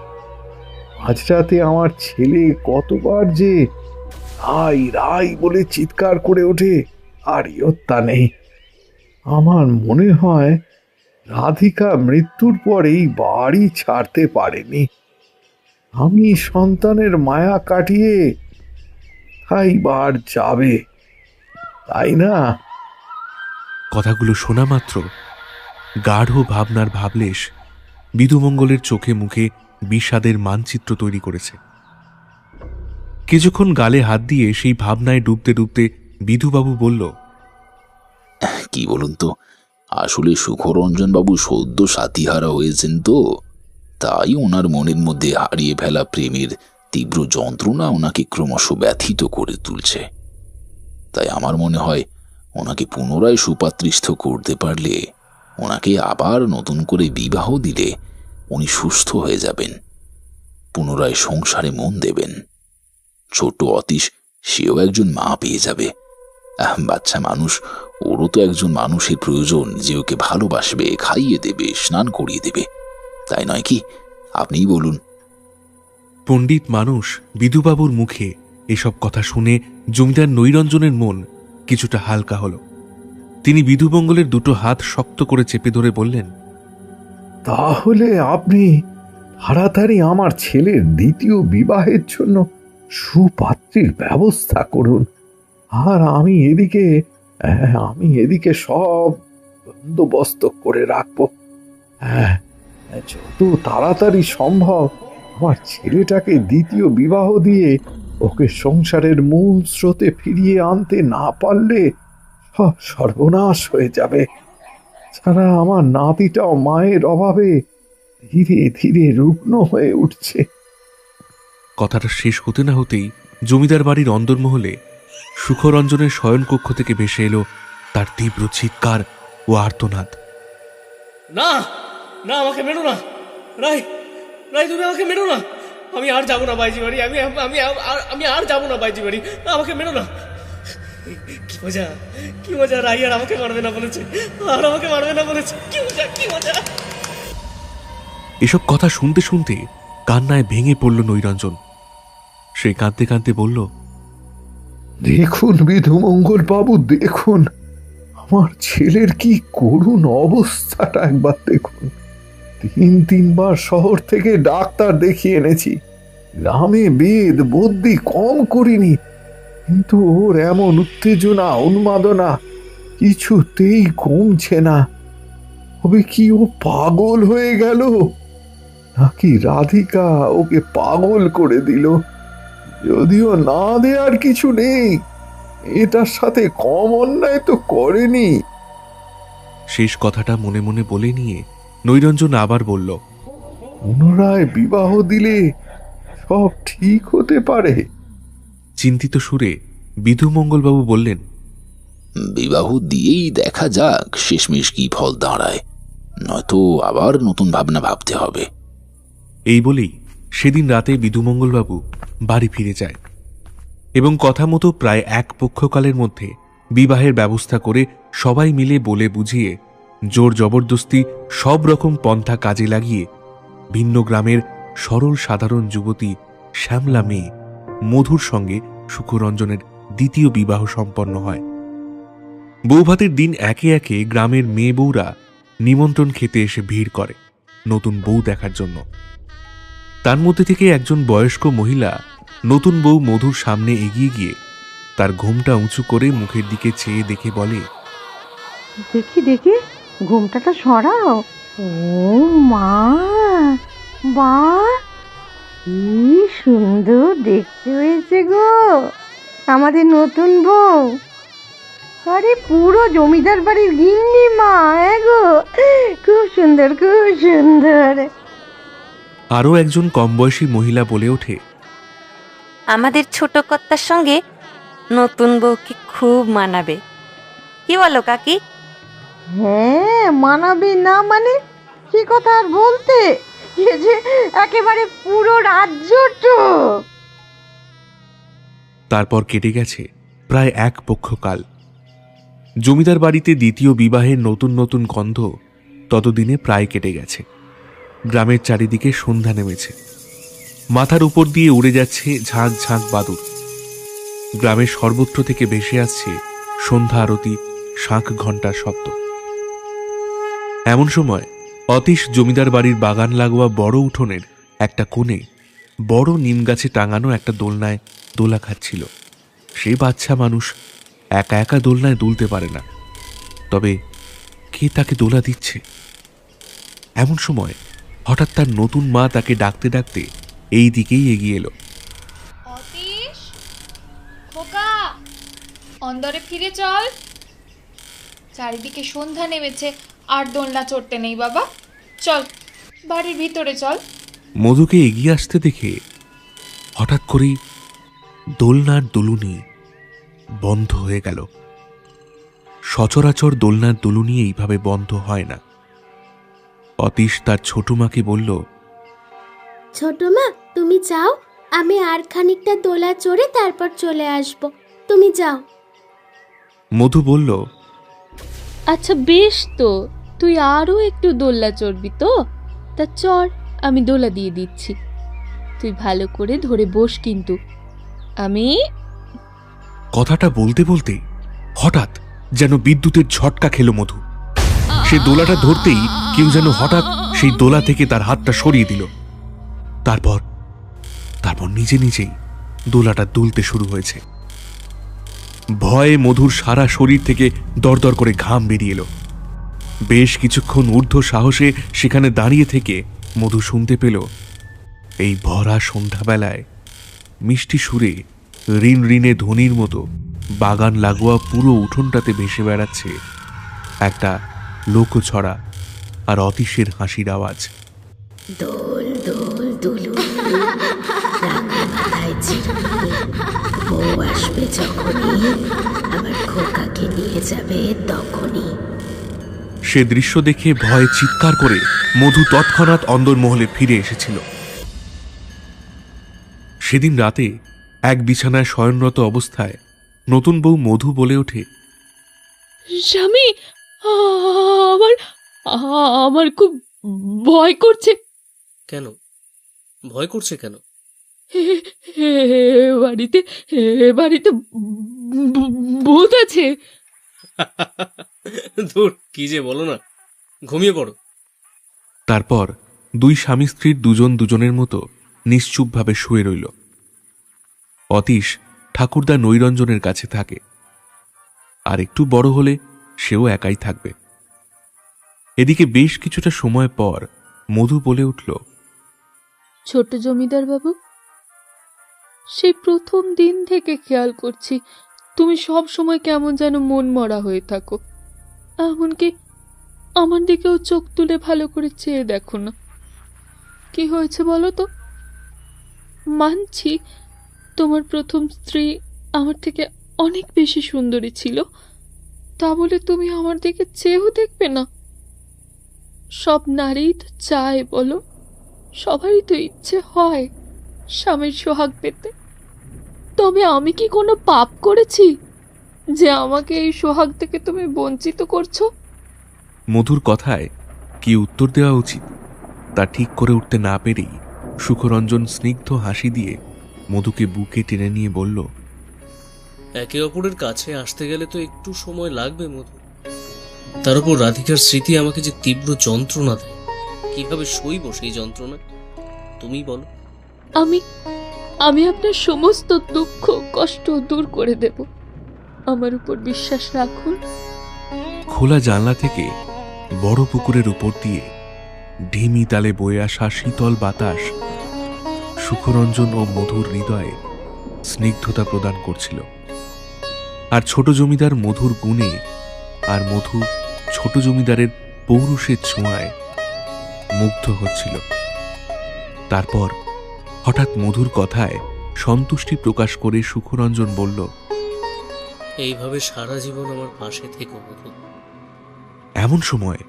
মাঝরাতে আমার ছেলে কতবার যে রাই রাই বলে চিৎকার করে ওঠে, আর ইয়ত্তা নেই। আমার মনে হয় রাধিকা মৃত্যুর পরেই বাড়ি ছাড়তে পারেনি। আমি সন্তানের মায়া কাটিয়ে তাই বার যাবে, তাই না? কথাগুলো শোনা মাত্র গাঢ় ভাবনার ভাবলেশ বিধুমঙ্গলের চোখে মুখে বিষাদের মানচিত্র তৈরি করেছে। কিছুক্ষণ গালে হাত দিয়ে সেই ভাবনায় ডুবতে ডুবতে বিধুবাবু বলল, কি বলুন তো, আসলে সুখরঞ্জন বাবু সদ্য সাথীহারা হয়েছেন তো, তাই ওনার মনের মধ্যে হারিয়ে ফেলা প্রেমের তীব্র যন্ত্রণা ওনাকে ক্রমশ ব্যথিত করে তুলছে। তাই আমার মনে হয় ওনাকে পুনরায় সুপাত্রিস্থ করতে পারলে, ওনাকে আবার নতুন করে বিবাহ দিলে উনি সুস্থ হয়ে যাবেন, পুনরায় সংসারে মন দেবেন। ছোট অতীশ সেও একজন মা পেয়ে যাবে। বাচ্চা মানুষ, ওরও তো একজন মানুষের প্রয়োজন যে ওকে ভালোবাসবে, খাইয়ে দেবে, স্নান করিয়ে দেবে, তাই নয় কি? আপনিই বলুন। পণ্ডিত মানুষ বিধুবাবুর মুখে এসব কথা শুনে জমিদার নৈরঞ্জনের মন কিছুটা হালকা হল। তিনি বিধুমঙ্গলের দুটো হাত শক্ত করে চেপে ধরে বললেন, তাহলে আপনি তাড়াতাড়ি আমার ছেলের দ্বিতীয় বিবাহের জন্য সুপাত্রীর ব্যবস্থা করুন। আর আমি এদিকে সব বন্দোবস্ত করে রাখবো। হ্যাঁ, যত তাড়াতাড়ি সম্ভব আমার ছেলেটাকে দ্বিতীয় বিবাহ দিয়ে ওকে সংসারের মূল স্রোতে ফিরিয়ে আনতে না পারলে সব সর্বনাশ হয়ে যাবে। ছাড়া আমার নাতিটাও মায়ের অভাবে ধীরে ধীরে রুগ্ন হয়ে উঠছে। কথাটা শেষ হতে না হতেই জমিদার বাড়ির অন্দরমহলে সুখরঞ্জনের শয়নকক্ষ থেকে ভেসে এলো তার তীব্র চিৎকার ও আর্তনাদ। না না, আমাকে মেরো না রাই, রাই তুমি আমাকে মেরো না। আমি আর যাবো না বাইজি বাড়ি, আমি আমি আমি আর যাবো না বাইজি বাড়ি, আমাকে মেরো না। কি মজা, কি মজা, রাই আর আমাকে মারবে না বলেছে, আর আমাকে মারবে না বলেছে, কি মজা, কি মজা। এসব কথা শুনতে শুনতে কান্নায় ভেঙে পড়ল নৈরঞ্জন। সে কাঁদতে কাঁদতে বলল, দেখুন বিধুমঙ্গল বাবু, দেখুন আমার ছেলের কি করুণ অবস্থাটা একবার দেখুন। তিনবার শহর থেকে ডাক্তার দেখিয়ে এনেছি, গ্রামে বেদ বুদ্ধি কম করিনি, কিন্তু ওর এমন উত্তেজনা উন্মাদনা কিছুতেই কমছে না। তবে কি ও পাগল হয়ে গেল, নাকি রাধিকা ওকে পাগল করে দিল? যদিও না দেওয়ার কিছু নেই, এটার সাথে কম অন্যায় তো করেনি। শেষ কথাটা মনে মনে বলে নিয়ে নৈরঞ্জন আবার বলল, পুনরায় বিবাহ দিলে সব ঠিক হতে পারে। চিন্তিত সুরে বিধুমঙ্গলবাবু বললেন, বিবাহ দিয়েই দেখা যাক শেষমেশ কি ফল দাঁড়ায়, নয়তো আবার নতুন ভাবনা ভাবতে হবে। এই বলেই সেদিন রাতে বিধুমঙ্গলবাবু বাড়ি ফিরে যায় এবং কথা মতো প্রায় এক পক্ষকালের মধ্যে বিবাহের ব্যবস্থা করে সবাই মিলে বলে বুঝিয়ে জোর জবরদস্তি সব রকম পন্থা কাজে লাগিয়ে ভিন্ন গ্রামের সরল সাধারণ যুবতী শ্যামলা মেয়ে মধুর সঙ্গে সুখরঞ্জনের দ্বিতীয় বিবাহ সম্পন্ন হয়। বৌভাতের দিন একে একে গ্রামের মেয়ে বউরা নিমন্ত্রণ খেতে এসে ভিড় করে নতুন বউ দেখার জন্য। তার মধ্যে থেকে একজন বয়স্ক মহিলা নতুন বউ মধুর সামনে এগিয়ে গিয়ে তার ঘোমটা উঁচু করে মুখের দিকে চেয়ে দেখে বলে, দেখি দেখি ঘোমটাটা সরাও। ও মা, বা কি সুন্দর দেখতে হয়েছে গো আমাদের নতুন বউ। আরে পুরো জমিদার বাড়ির গিন্নি মা, গো খুব সুন্দর, খুব সুন্দর। আরও একজন কম বয়সী মহিলা বলে ওঠে, আমাদের ছোট কর্তার সঙ্গে নতুন বউকে খুব মানাবে, কি বলো কাকি? হ্যাঁ, মানাবে না মানে কি কথা আর বলতে, এ যে একেবারে পুরো রাজ্যটা। তারপর কেটে গেছে প্রায় এক পক্ষকাল। জমিদার বাড়িতে দ্বিতীয় বিবাহের নতুন নতুন গন্ধ ততদিনে প্রায় কেটে গেছে। গ্রামের চারিদিকে সন্ধ্যা নেমেছে, মাথার উপর দিয়ে উড়ে যাচ্ছে ঝাঁক ঝাঁক বাদুড়। গ্রামের সর্বত্র থেকে ভেসে আসছে সন্ধ্যা আরতি, শাঁখ ঘণ্টার শব্দ। এমন সময় অতীশ জমিদার বাড়ির বাগান লাগোয়া বড় উঠোনের একটা কোণে বড় নিম গাছে টাঙানো একটা দোলনায় দোলা খাচ্ছিল। সে বাচ্চা মানুষ একা একা দোলনায় দুলতে পারে না, তবে কে তাকে দোলা দিচ্ছে? এমন সময় হঠাৎ তার নতুন মা তাকে ডাকতে ডাকতে এই দিকেই এগিয়ে এলো। অতীশ, খোকা, অন্দরে ফিরে চল। চারিদিকে সন্ধ্যা নেমেছে, আর দোলনা চড়তে নেই বাবা, চল বাড়ির ভিতরে চল। মধুকে এগিয়ে আসতে দেখে হঠাৎ করেই দোলনার দুলুনি বন্ধ হয়ে গেল। সচরাচর দোলনার দুলুনি এইভাবে বন্ধ হয় না। অতীশ তার ছোট মাকে বলল, ছোট মা, তুমি যাও, আমি আর খানিকটা দোলা চড়ে তারপর চলে আসব, তুমি যাও। মধু বলল, আচ্ছা বেশ, তো তুই আরও একটু দোলনা চড়বি তো? তা চড়, আমি দোলা দিয়ে দিচ্ছি। তুই ভালো করে ধরে বস কিন্তু। আমি কথাটা বলতে বলতে হঠাৎ যেন বিদ্যুতের ঝটকা খেল মধু। সে দোলাটা ধরতেই কেউ যেন হঠাৎ সেই দোলা থেকে তার হাতটা সরিয়ে দিল। তারপর নিজে নিজেই দোলাটা দুলতে শুরু হয়েছে। ভয়ে মধুর সারা শরীর থেকে দরদর করে ঘাম বেরিয়ে এলো। বেশ কিছুক্ষণ ঊর্ধ্ব সাহসে সেখানে দাঁড়িয়ে থেকে মধু শুনতে পেল এই ভরা সন্ধ্যাবেলায় মিষ্টি সুরে ঋণ ঋণে ধ্বনির মতো বাগান লাগোয়া পুরো উঠোনটাতে ভেসে বেড়াচ্ছে একটা লোকছড়া আর অতীশের হাসির আওয়াজ। দোল দোল দুলুল, রাঙা মাথায় চিরুনি, বউ আসবে যখনই, আমার খোকাকে নিয়ে যাবে তখনই। সে দৃশ্য দেখে ভয়ে চিৎকার করে মধু তৎক্ষণাৎ অন্দরমহলে ফিরে এসেছিল। সেদিন রাতে এক বিছানায় শয়নরত অবস্থায় নতুন বউ মধু বলে ওঠে, স্বামী, আমার খুব ভয় করছে। কেন ভয় করছে কেন? বাড়িতে ভূত আছে। ধুর, কি যে বলো না, ঘুমিয়ে পড়ো। তারপর দুই স্বামী স্ত্রীর দুজন দুজনের মতো নিশ্চুপভাবে শুয়ে রইল। অতীশ ঠাকুরদা নৈরঞ্জনের কাছে থাকে, আর একটু বড় হলে সেও একাই থাকবে। এদিকে বেশ কিছুটা সময় পর মধু বলে উঠল, ছোট জমিদার বাবু, সেই প্রথম দিন থেকে খেয়াল করছি তুমি সব সময় কেমন যেন মন মরা হয়ে থাকো। এমনকি আমার দিকেও চোখ তুলে ভালো করে চেয়ে দেখো না। কি হয়েছে বলো তো? মানছি তোমার প্রথম স্ত্রী আমার থেকে অনেক বেশি সুন্দরী ছিল, তা বলে তুমি আমার দিকে চেয়েও দেখবে না? সব নারীই তো চায় বলো, সবারই তো ইচ্ছে হয় স্বামীর সোহাগ পেতে। তবে আমি কি কোনো পাপ করেছি যে আমাকে এই সোহাগ থেকে তুমি বঞ্চিত করছো? মধুর কথায় কি উত্তর দেওয়া উচিত তা ঠিক করে উঠতে না পেরেই সুখরঞ্জন স্নিগ্ধ হাসি দিয়ে মধুকে বুকে টেনে নিয়ে বলল, একে অপরের কাছে আসতে গেলে তো একটু সময় লাগবে মধু। তার উপর রাধিকার স্মৃতি আমাকে যে তীব্র যন্ত্রণা দেয়, কিভাবে সইব সেই যন্ত্রণা তুমি বলো। আমি আপনার সমস্ত দুঃখ কষ্ট দূর করে দেব, আমার উপর বিশ্বাস রাখুন। খোলা জানলা থেকে বড় পুকুরের উপর দিয়ে ঢিমি তালে বয়ে আসা শীতল বাতাস সুখরঞ্জন ও মধুর হৃদয়ে স্নিগ্ধতা প্রদান করছিল। আর ছোট জমিদার মধুর গুণে আর মধু ছোট জমিদারের পৌরুষের ছোঁয়ায় মুগ্ধ হচ্ছিল। তারপর হঠাৎ মধুর কথায় সন্তুষ্টি প্রকাশ করে সুখরঞ্জন বলল, এইভাবে সারা জীবন আমার পাশে থেকো মধু। এমন সময়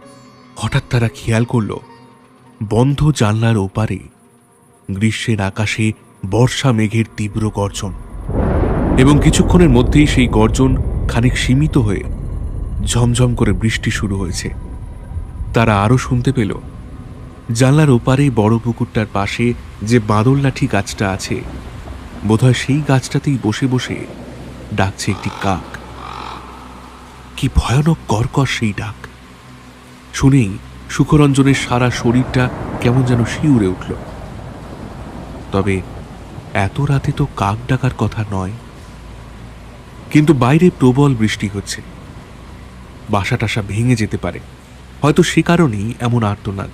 হঠাৎ তারা খেয়াল করল বন্ধ জানলার ওপারে গ্রীষ্মের আকাশে বর্ষা মেঘের তীব্র গর্জন, এবং কিছুক্ষণের মধ্যেই সেই গর্জন খানিক সীমিত হয়ে ঝমঝম করে বৃষ্টি শুরু হয়েছে। তারা আরও শুনতে পেল জানলার ওপারে বড় পুকুরটার পাশে যে বাঁদর লাঠি গাছটা আছে, বোধহয় সেই গাছটাতেই বসে বসে ডাকছে একটি কাক। কি ভয়ানক কর্কশ সেই ডাক! শুনেই সুখরঞ্জনের সারা শরীরটা কেমন যেন শিউরে উঠল। তবে এত রাতে তো কাক ডাকার কথা নয়, কিন্তু বাইরে প্রবল বৃষ্টি হচ্ছে, বাসা টাসা ভেঙে যেতে পারে, হয়তো সে কারণেই এমন আর্তনাদ।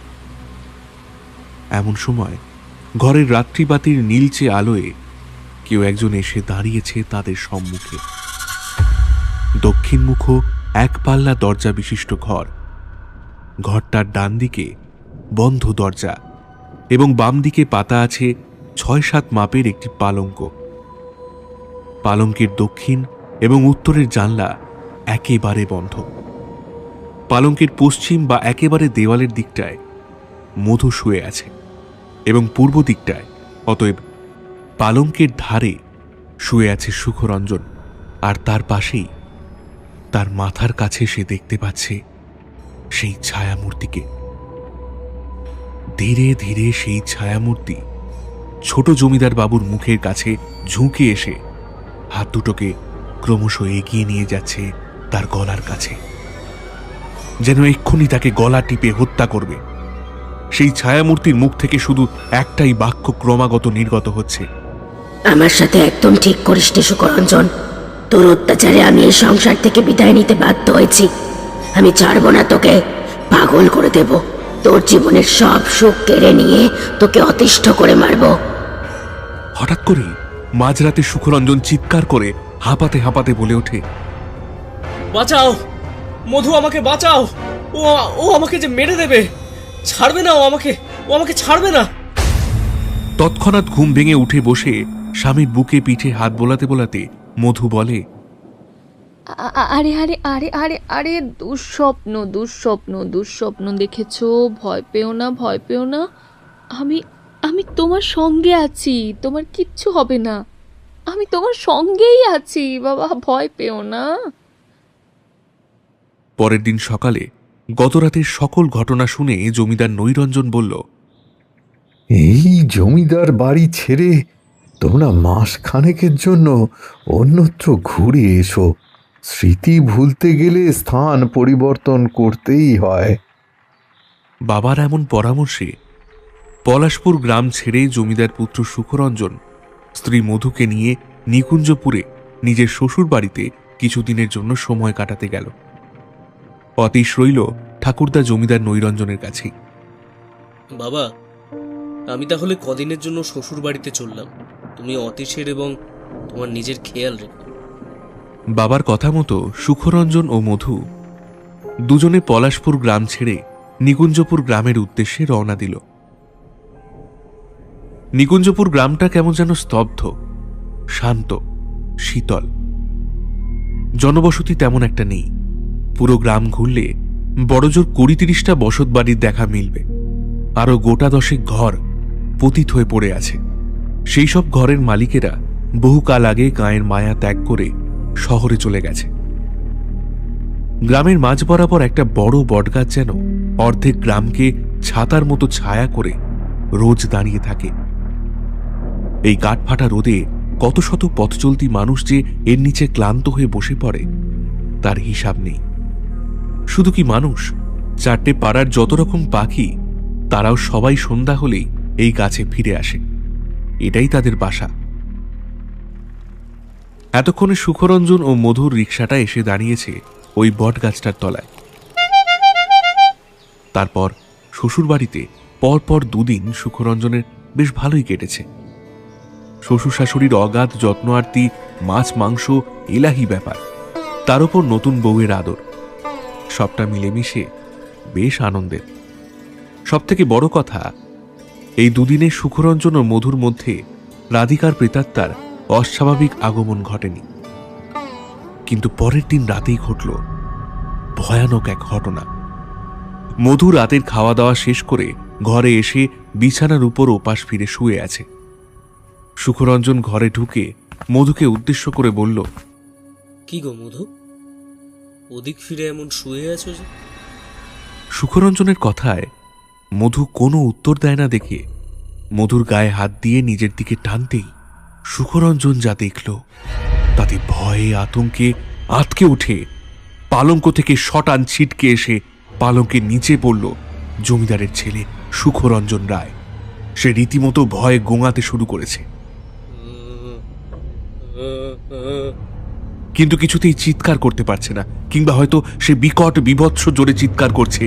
এমন সময় ঘরের রাত্রিবাতির নীলচে আলোয় কেউ একজন এসে দাঁড়িয়েছে তাদের সম্মুখে। দক্ষিণমুখ এক পাল্লা দরজা বিশিষ্ট ঘর। ঘরটার ডান দিকে বন্ধ দরজা এবং বাম দিকে পাতা আছে ৬-৭ মাপের একটি পালঙ্ক। পালঙ্কের দক্ষিণ এবং উত্তরের জানলা একেবারে বন্ধ। পালঙ্কের পশ্চিম বা একেবারে দেওয়ালের দিকটায় মধু শুয়ে আছে এবং পূর্ব দিকটায়, অতএব পালঙ্কের ধারে শুয়ে আছে সুখরঞ্জন। আর তার পাশেই তার মাথার কাছে সে দেখতে পাচ্ছে সেই ছায়ামূর্তিকে। ধীরে ধীরে সেই ছায়ামূর্তি ছোট জমিদার বাবুর মুখের কাছে ঝুঁকে এসে হাত দুটোকে ক্রমশ এগিয়ে নিয়ে যাচ্ছে তার গলার কাছে, যেন এক্ষুনি তাকে গলা টিপে হত্যা করবে। সেই ছায়ামূর্তির মুখ থেকে শুধু একটাই বাক্য ক্রমাগত নির্গত হচ্ছে। আমার সাথে একদম ঠিক করিস নি সুকরঞ্জন। তোর অত্যাচারে আমি এই সংসার থেকে বিদায় নিতে বাধ্য হয়েছি। আমি ছাড়বো না তোকে, পাগল করে দেব। তোর জীবনের সব সুখ কেড়ে নিয়ে তোকে অতিষ্ঠ করে মারবো। হঠাৎ করে মাঝরাতে সুখরঞ্জন চিৎকার করে হাঁপাতে হাঁপাতে বলে ওঠে, বাঁচাও মধু, আমাকে বাঁচাও। ও আমাকে যে মেরে দেবে, ছাড়বে না, ও আমাকে ছাড়বে না। তৎক্ষণাৎ ঘুম ভেঙে উঠে বসে স্বামীর বুকে পিঠে হাত বোলাতে বোলাতে মধু বলে, আরে আরে আরে আরে আরে দুঃস্বপ্ন দুঃস্বপ্ন দুঃস্বপ্ন দেখেছো, ভয় পেও না, ভয় পেও না। আমি আমি তোমার সঙ্গে আছি, তোমার কিচ্ছু হবে না। আমি তোমার সঙ্গেই আছি বাবা, ভয় পেও না। পরের দিন সকালে গতরাতের সকল ঘটনা শুনে জমিদার নৈরঞ্জন বলল, এই জমিদার বাড়ি ছেড়ে তোমরা মাস খানেকের জন্য অন্যত্র ঘুরে এসো। স্মৃতি ভুলতে গেলে স্থান পরিবর্তন করতেই হয়। বাবার এমন পরামর্শে পলাশপুর গ্রাম ছেড়ে জমিদার পুত্র সুখরঞ্জন স্ত্রী মধুকে নিয়ে নিকুঞ্জপুরে নিজের শ্বশুর বাড়িতে কিছুদিনের জন্য সময় কাটাতে গেল। অতীশ রইল ঠাকুরদা জমিদার নৈরঞ্জনের কাছেই। বাবা, আমি তাহলে কদিনের জন্য শ্বশুর বাড়িতে চললাম। তুমি অতীশের এবং তোমার নিজের খেয়াল রেখো। বাবার কথা মতো সুখরঞ্জন ও মধু দুজনে পলাশপুর গ্রাম ছেড়ে নিকুঞ্জপুর গ্রামের উদ্দেশ্যে রওনা দিল। নিকুঞ্জপুর গ্রামটা কেমন যেন স্তব্ধ, শান্ত, শীতল। জনবসতি তেমন একটা নেই। পুরো গ্রাম ঘুরলে বড়জোর 20-30টা বসত বাড়ির দেখা মিলবে। আরো গোটা 10 ঘর পতিত হয়ে পড়ে আছে। সেই সব ঘরের মালিকেরা বহুকাল আগে গায়ের মায়া ত্যাগ করে শহরে চলে গেছে। গ্রামের মাঝ বরাবর একটা বড় বটগাছ যেন অর্ধেক গ্রামকে ছাতার মতো ছায়া করে রোজ দাঁড়িয়ে থাকে। এই কাঠফাটা রোদে কত শত পথচলতি মানুষ যে এর নিচে ক্লান্ত হয়ে বসে পড়ে তার হিসাব নেই। শুধু কি মানুষ, 4টে পাড়ার যত রকম পাখি তারাও সবাই সন্ধ্যা হলেই এই গাছে ফিরে আসে। এটাই তাদের বাসা। এতক্ষণে সুখরঞ্জন ও মধুর রিকশাটা এসে দাঁড়িয়েছে ওই বট গাছটার তলায়। তারপর শ্বশুরবাড়িতে পরপর 2 দিন সুখরঞ্জনের বেশ ভালোই কেটেছে। শ্বশুর শাশুড়ির অগাধ যত্ন আরতি, মাছ মাংস, এলাহি ব্যাপার, তার উপর নতুন বউয়ের আদর, সবটা মিলেমিশে বেশ আনন্দের। সবথেকে বড় কথা, এই 2 দিনে সুখরঞ্জন ও মধুর মধ্যে রাধিকার প্রেতাত্মার অস্বাভাবিক আগমন ঘটেনি। কিন্তু পরের দিন রাতেই ঘটল ভয়ানক এক ঘটনা। মধু রাতের খাওয়া দাওয়া শেষ করে ঘরে এসে বিছানার উপর ওপাশ ফিরে শুয়ে আছে। সুখরঞ্জন ঘরে ঢুকে মধুকে উদ্দেশ্য করে বলল, কি গো মধু, ওদিক ফিরে এমন শুয়ে আছো যে? সুখরঞ্জনের কথায় মধু কোনো উত্তর দেয় না দেখে মধুর গায়ে হাত দিয়ে নিজের দিকে টানতেই সুখরঞ্জন যা দেখল তাতে ভয়ে আতঙ্কে আঁতকে উঠে পালঙ্ক থেকে শটান ছিটকে এসে পালঙ্কের নিচে পড়ল জমিদারের ছেলে সুখরঞ্জন রায়। সে রীতিমতো ভয়ে গোঙাতে শুরু করেছে, কিন্তু কিছুতেই চিৎকার করতে পারছে না, কিংবা হয়তো সে বিকট বিভৎস জোরে চিৎকার করছে,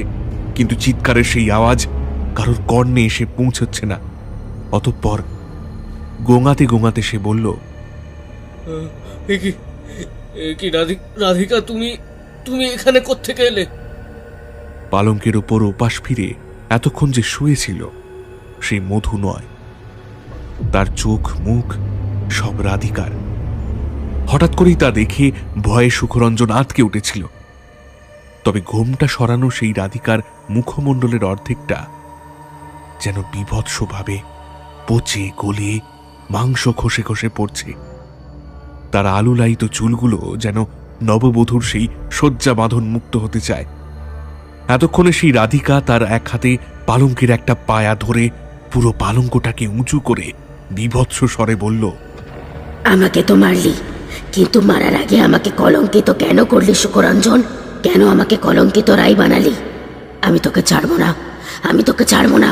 কিন্তু চিৎকারের সেই আওয়াজ কারোর কর্ণে এসে পৌঁছচ্ছে না। অতঃপর গোঙাতে গোঙাতে সে বলল, কি রাধিকা, তুমি এখানে কোত্থেকে এলে? পালঙ্কের ওপর ওপাশ ফিরে এতক্ষণ যে শুয়েছিল সেই মধু নয়, তার চোখ মুখ সব রাধিকার। হঠাৎ করেই তা দেখে ভয়ে সুখরঞ্জন আঁতকে উঠেছিল। তবে ঘোমটা সরানো সেই রাধিকার মুখমণ্ডলের অর্ধেকটা যেন বিভৎসভাবে পচে গলে মাংস খসে খসে পড়ছে। তার আলুলায়িত চুলগুলো যেন নববধূর সেই শয্যা বাঁধন মুক্ত হতে চায়। এতক্ষণে সেই রাধিকা তার এক হাতে পালঙ্কের একটা পায়া ধরে পুরো পালঙ্কটাকে উঁচু করে বিভৎস স্বরে বলল, আমাকে তো মারলি, কিন্তু মারার আগে আমাকে কলঙ্কিত কেন করলি সুখরঞ্জন? কেন আমাকে কলঙ্কিত রাই বানালি? আমি তোকে ছাড়বো না, আমি তোকে ছাড়বো না।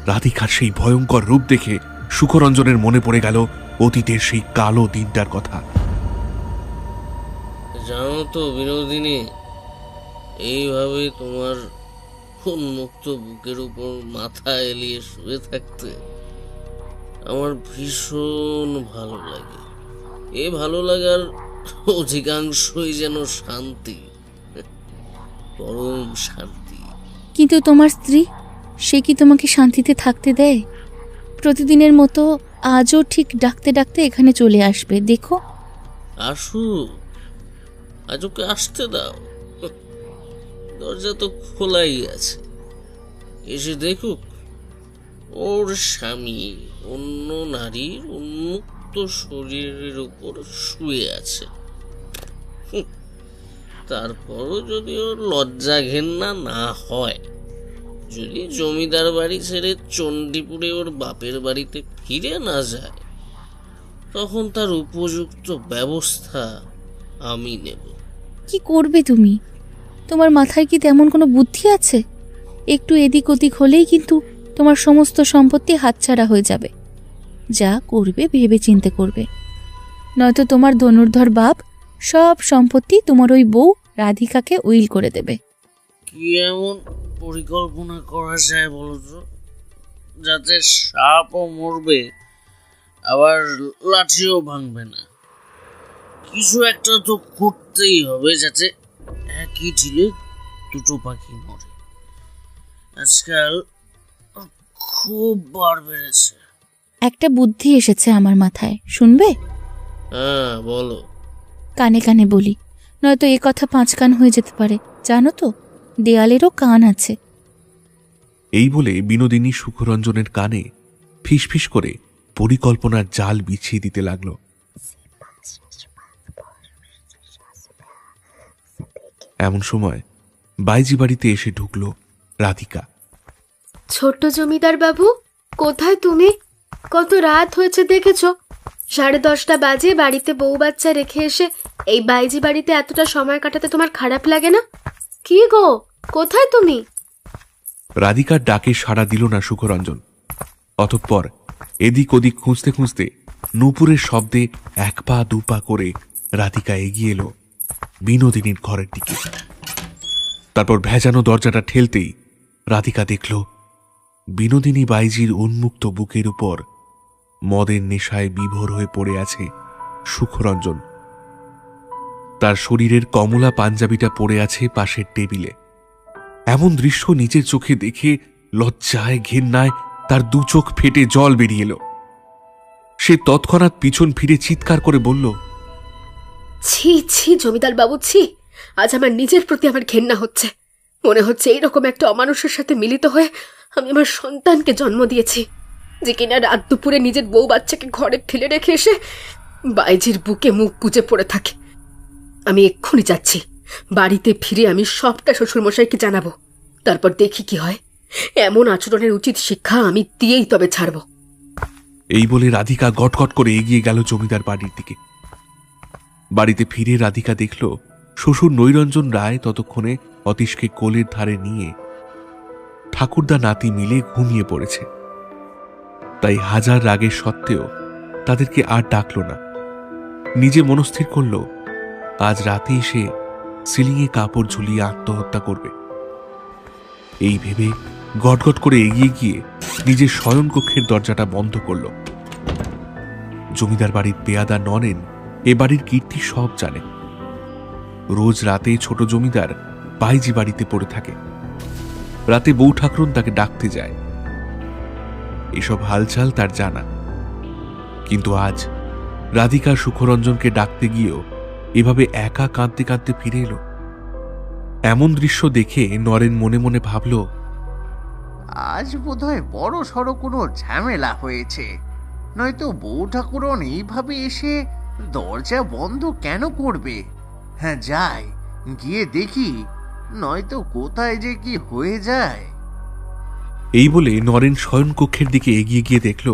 রাধিকার সেই ভয়ঙ্কর রূপ দেখে সুখরঞ্জনের মনে পড়ে গেল অতীতের সেই কালো দিনটার কথা। জানো তো বিনোদিনী, এইভাবে তোমার উন্মুক্ত বুকের উপর মাথা এলিয়ে শুয়ে থাকতে আমার ভীষণ ভালো লাগে। এ ভালো লাগার অধিকাংশই যেন শান্তি, পরম শান্তি। কিন্তু তোমার স্ত্রী, সে কি তোমাকে শান্তিতে থাকতে দেয়? প্রতিদিনের মতো আজও ঠিক ডাকতে ডাকতে এখানে চলে আসবে, দেখো। আসু, আজ ওকে আসতে দাও, দরজা তো খোলাই আছে। এসে দেখুক ওর স্বামী অন্য নারীর উন্মুক্ত শরীরের উপর শুয়ে আছে। তারপরও যদি ওর লজ্জা ঘেন্না না হয়, যদি জমিদার বাড়ি ছেড়ে চণ্ডীপুরে ওর বাপের বাড়িতে ফিরে না যায়, তখন তার উপযুক্ত ব্যবস্থা আমি নেব। কি করবে তুমি? তোমার মাথায় কি তেমন কোনো বুদ্ধি আছে? একটু এদিক ওদিক হলেই কিন্তু তোমার সমস্ত সম্পত্তি হাতছাড়া হয়ে যাবে। যা করবে ভেবে চিন্তে করবে, নয়তো তোমার ধনুর্ধর বাপ সব সম্পত্তি তোমার ওই বউ রাধিকাকে উইল করে দেবে। কি এমন পরিকল্পনা করা যায় বলো তো, যাতে সাপও মরবে আবার লাঠিও ভাঙবে না? কিছু একটা তো করতেই হবে যাতে একই ঢিলে দুটো পাখি মরে। আজকাল খুব বার বেড়েছে। একটা বুদ্ধি এসেছে আমার মাথায়, শুনবে? হ্যাঁ, বলো। কানে কানে বলি, নয়তো এ কথা 5 কান হয়ে যেতে পারে। জানো তো, দেয়ালেরও কান আছে। এই বলে বিনোদিনী সুখরঞ্জনের কানে ফিসফিস করে পরিকল্পনার জাল বিছিয়ে দিতে লাগল। এমন সময় বাইজি বাড়িতে এসে ঢুকল রাধিকা। ছোট্ট জমিদার বাবু, কোথায় তুমি? কত রাত হয়েছে দেখেছো? 10:30 বাজে বাড়িতে বউ বাচ্চা রেখে এসে এই বাইজি বাড়িতে এতটা সময় কাটাতে তোমার খারাপ লাগে না? কি গো, কোথায় তুমি? রাধিকার ডাকে সাড়া দিল না সুখরঞ্জন। অতঃপর এদিক ওদিক খুঁজতে খুঁজতে নূপুরের শব্দে 1 পা 2 পা করে রাধিকা এগিয়ে এলো বিনোদিনীর ঘরের দিকে। তারপর ভেজানো দরজাটা ঠেলতেই রাধিকা দেখল বিনোদিনী বাইজির উন্মুক্ত বুকের উপর মদের নেশায় বিভোর হয়ে পড়ে আছে সুখরঞ্জন। তার শরীরের কমলা পাঞ্জাবিটা পড়ে আছে পাশের টেবিলে। এমন দৃশ্য নিজের চোখে দেখে লজ্জায় ঘেন্নায় তার 2 চোখ ফেটে জল বেরিয়ে এলো। সে তৎক্ষণাৎ পিছন ফিরে চিৎকার করে বলল, ছি ছি জমিদার বাবু, ছি! আজ আমার নিজের প্রতি আমার ঘেন্না হচ্ছে। মনে হচ্ছে এইরকম একটা অমানুষের সাথে মিলিত হয়ে আমি আমার সন্তানকে জন্ম দিয়েছি, যে কিনা রাত দুপুরে নিজের বউ বাচ্চাকে ঘরে ফেলে রেখে এসে বাইজির বুকে মুখ গুজে পড়ে থাকে। আমি এক্ষুনি যাচ্ছি, বাড়িতে ফিরে আমি সবটা শ্বশুরমশাইকে জানাবো। তারপর দেখি কি হয়। এমন আচরণের উচিত শিক্ষা আমি দিয়েই তবে ছাড়ব। এই বলে রাধিকা গটগট করে এগিয়ে গেল জমিদার বাড়ির দিকে। বাড়িতে ফিরে রাধিকা দেখল শ্বশুর নৈরঞ্জন রায় ততক্ষণে অতীশকে কোলের ধারে নিয়ে ঠাকুরদা নাতি মিলে ঘুমিয়ে পড়েছে। তাই হাজার রাগের সত্ত্বেও তাদেরকে আর ডাকল না। নিজে মনস্থির করল আজ রাতেই সে সিলিংয়ে কাপড় ঝুলিয়ে আত্মহত্যা করবে। এই ভেবে গটগট করে এগিয়ে গিয়ে নিজের শয়নকক্ষের দরজাটা বন্ধ করল। জমিদার বাড়ির পেয়াদা নরেন এ বাড়ির কীর্তি সব জানে। রোজ রাতে ছোট জমিদার বাইজি বাড়িতে পড়ে থাকে। রাতে বউ ঠাকুরন তাকে ডাকতে যায়। এসব হালচাল তার জানা। কিন্তু আজ রাধিকা সুখরঞ্জনকে ডাকতে গিয়েও এভাবে একা কাঁদতে কাঁদতে ফিরে এলো। এমন দৃশ্য দেখে নরেন মনে মনে ভাবল, আজ বোধহয় বড় সড় কোনো ঝামেলা হয়েছে, নয়তো বউ ঠাকুরন এইভাবে এসে দরজা বন্ধ কেন করবে? হ্যাঁ, যাই গিয়ে দেখি, নয়তো কোথায় যে কি হয়ে যায়। এই বলে নরেন শয়নকক্ষের দিকে এগিয়ে গিয়ে দেখল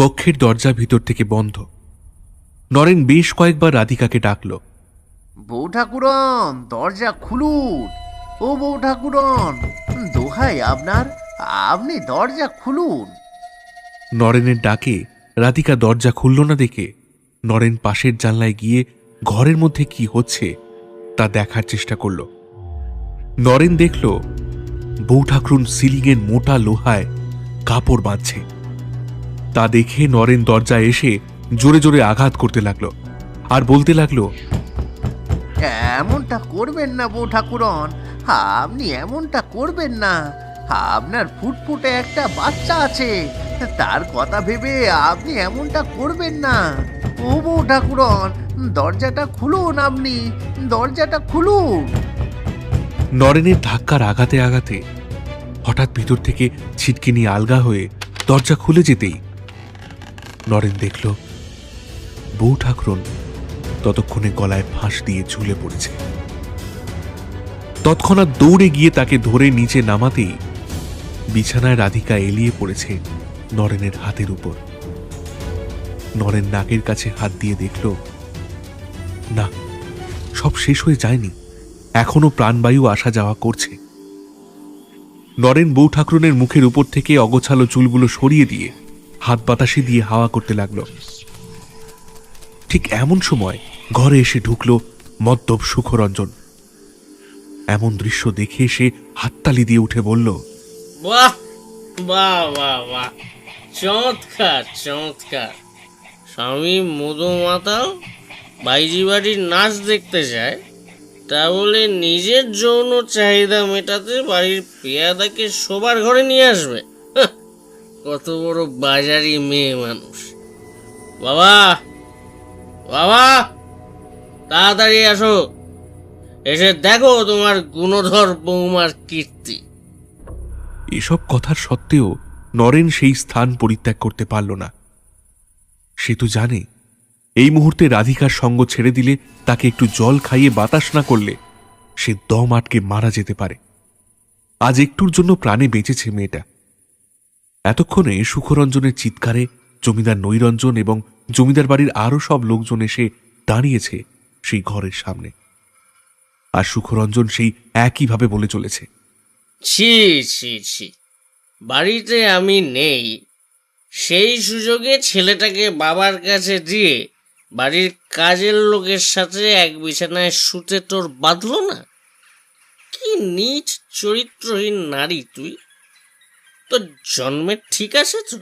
কক্ষের দরজা ভিতর থেকে বন্ধ। নরেন বেশ কয়েকবার রাধিকাকে ডাকল, বউ ঠাকুরন দরজা খুলুন, ও বউ ঠাকুরন দোহাই আপনার, আপনি দরজা খুলুন। নরেনের ডাকে রাধিকা দরজা খুলল না দেখে নরেন পাশের জানলায় গিয়ে ঘরের মধ্যে কি হচ্ছে তা দেখার চেষ্টা করল। নরেন দেখল বউ ঠাকরুন সিলিংয়ের মোটা লোহায় কাপড় বাঁধছে। তা দেখে নরেন দরজায় এসে জোরে জোরে আঘাত করতে লাগলো আর বলতে লাগলো, এমনটা করবেন না বউ ঠাকুরন, আপনি এমনটা করবেন না। আপনার ফুটফুটে একটা বাচ্চা আছে, তার কথা ভেবে আপনি এমনটা করবেন না। ও বউ ঠাকুরন, দরজাটা খুলুন, আপনি দরজাটা খুলুন। নরেনের ধাক্কার আঘাতে আঘাতে হঠাৎ ভিতর থেকে ছিটকিনি আলগা হয়ে দরজা খুলে যেতেই নরেন দেখল বউ ঠাকরুন ততক্ষণে গলায় ফাঁস দিয়ে ঝুলে পড়েছে। তৎক্ষণাৎ দৌড়ে গিয়ে তাকে ধরে নিচে নামাতেই বিছানায় রাধিকা এলিয়ে পড়েছে নরেনের হাতের উপর। নরেন নাকের কাছে হাত দিয়ে দেখল না, সব শেষ হয়ে যায়নি, এখনো প্রাণবায়ু আসা যাওয়া করছে। নরেন বউ ঠাকরুনের মুখের উপর থেকে অগোছালো চুলগুলো সরিয়ে দিয়ে হাত বাতাসে দিয়ে হাওয়া করতে লাগল। ঠিক এমন সময় ঘরে এসে ঢুকল মদ্যপ সুখরঞ্জন। এমন দৃশ্য দেখে সে হাততালি দিয়ে উঠে বলল, বাহ বাহ বাহ বাহ, চমৎকার চমৎকার। স্বামী মধু মাতাল বাইজি বাড়ির নাচ দেখতে যায়, তা বলে নিজের যৌন চাহিদা মেটাতে বাড়ির পেয়াদাকে শোবার ঘরে নিয়ে আসবে? কত বড় বাজারি মেয়ে মানুষ। বাবা বাবা, তাড়াতাড়ি আসো, এসে দেখো তোমার গুণধর বৌমার কীর্তি। এসব কথার সত্ত্বেও নরেন সেই স্থান পরিত্যাগ করতে পারল না। সে তো জানে এই মুহূর্তে রাধিকার সঙ্গ ছেড়ে দিলে, তাকে একটু জল খাইয়ে বাতাস না করলে সে দম আটকে মারা যেতে পারে। আজ একটুর জন্য প্রাণে বেঁচেছে মেয়েটা। এতক্ষণে সুখরঞ্জনের চিৎকারে জমিদার নৈরঞ্জন এবং জমিদার বাড়ির আরো সব লোকজন এসে দাঁড়িয়েছে সেই ঘরের সামনে। আর সুখরঞ্জন সেই একইভাবে বলে চলেছে, ছি ছি ছি, বাড়িতে আমি নেই, সেই সুযোগে ছেলেটাকে বাবার কাছে দিয়ে বাড়ির কাজের লোকের সাথে এক বিছানায় শুতে তোর বাঁধলো না? কি নীচ চরিত্রহীন নারী তুই! তোর জন্মের ঠিক আছে তো?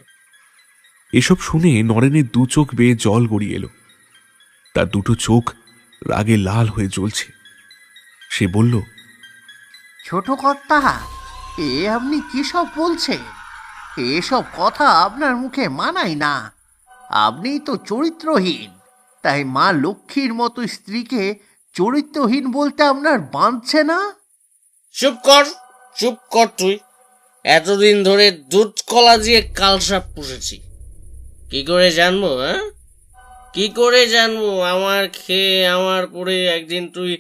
এসব শুনে নরেনের দু চোখ বেয়ে জল গড়িয়ে এলো। তার দুটো চোখ রাগে লাল হয়ে জ্বলছে। সে বলল, ছোট কর্তা, এ আপনি কি সব বলছেন? এসব কথা আপনার মুখে মানায় না। আপনি তো চরিত্রহীন, তাই মা লক্ষ্মীর মতো স্ত্রীকে চরিত্রহীন বলতে আপনার বাঁধছে না? চুপ কর, চুপ কর তুই। এতদিন ধরে দুধ কলা দিয়ে কালসাপ পুষেছি, কি করে জানবো? কি করে জানবো আমার খেয়ে আমার পরে একদিন তুই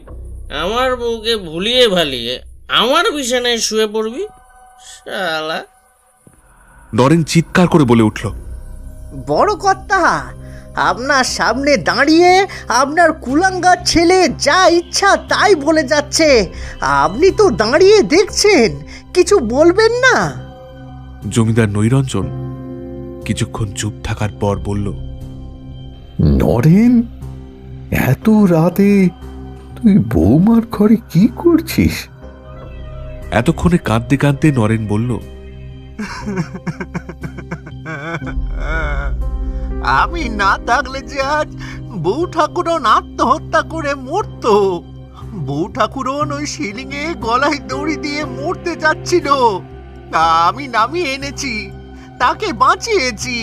আমার বউকে ভুলিয়ে ভালিয়ে আমার বিছানায় শুয়ে পড়বি? শালা! নরেন চিৎকার করে বলে উঠল, বড় কর্তা, আপনার সামনে দাঁড়িয়ে আপনার কুলাঙ্গার ছেলে যা ইচ্ছা তাই বলে যাচ্ছে, আপনি তো দাঁড়িয়ে দেখছেন, কিছু বলবেন না? জমিদার নৈরঞ্জন কিছুক্ষণ চুপ থাকার পর বলল, নরেন, এত রাতে তুই বৌমার ঘরে কি করছিস? এতক্ষণে কাঁদতে কাঁদতে নরেন বলল, আমি না থাকলে যে আজ বউ ঠাকুরন আত্মহত্যা করে মরত। বউ ঠাকুরন ওই সিলিংয়ে গলায় দড়ি দিয়ে মরতে যাচ্ছিল, আমি নামিয়ে এনেছি, তাকে বাঁচিয়েছি।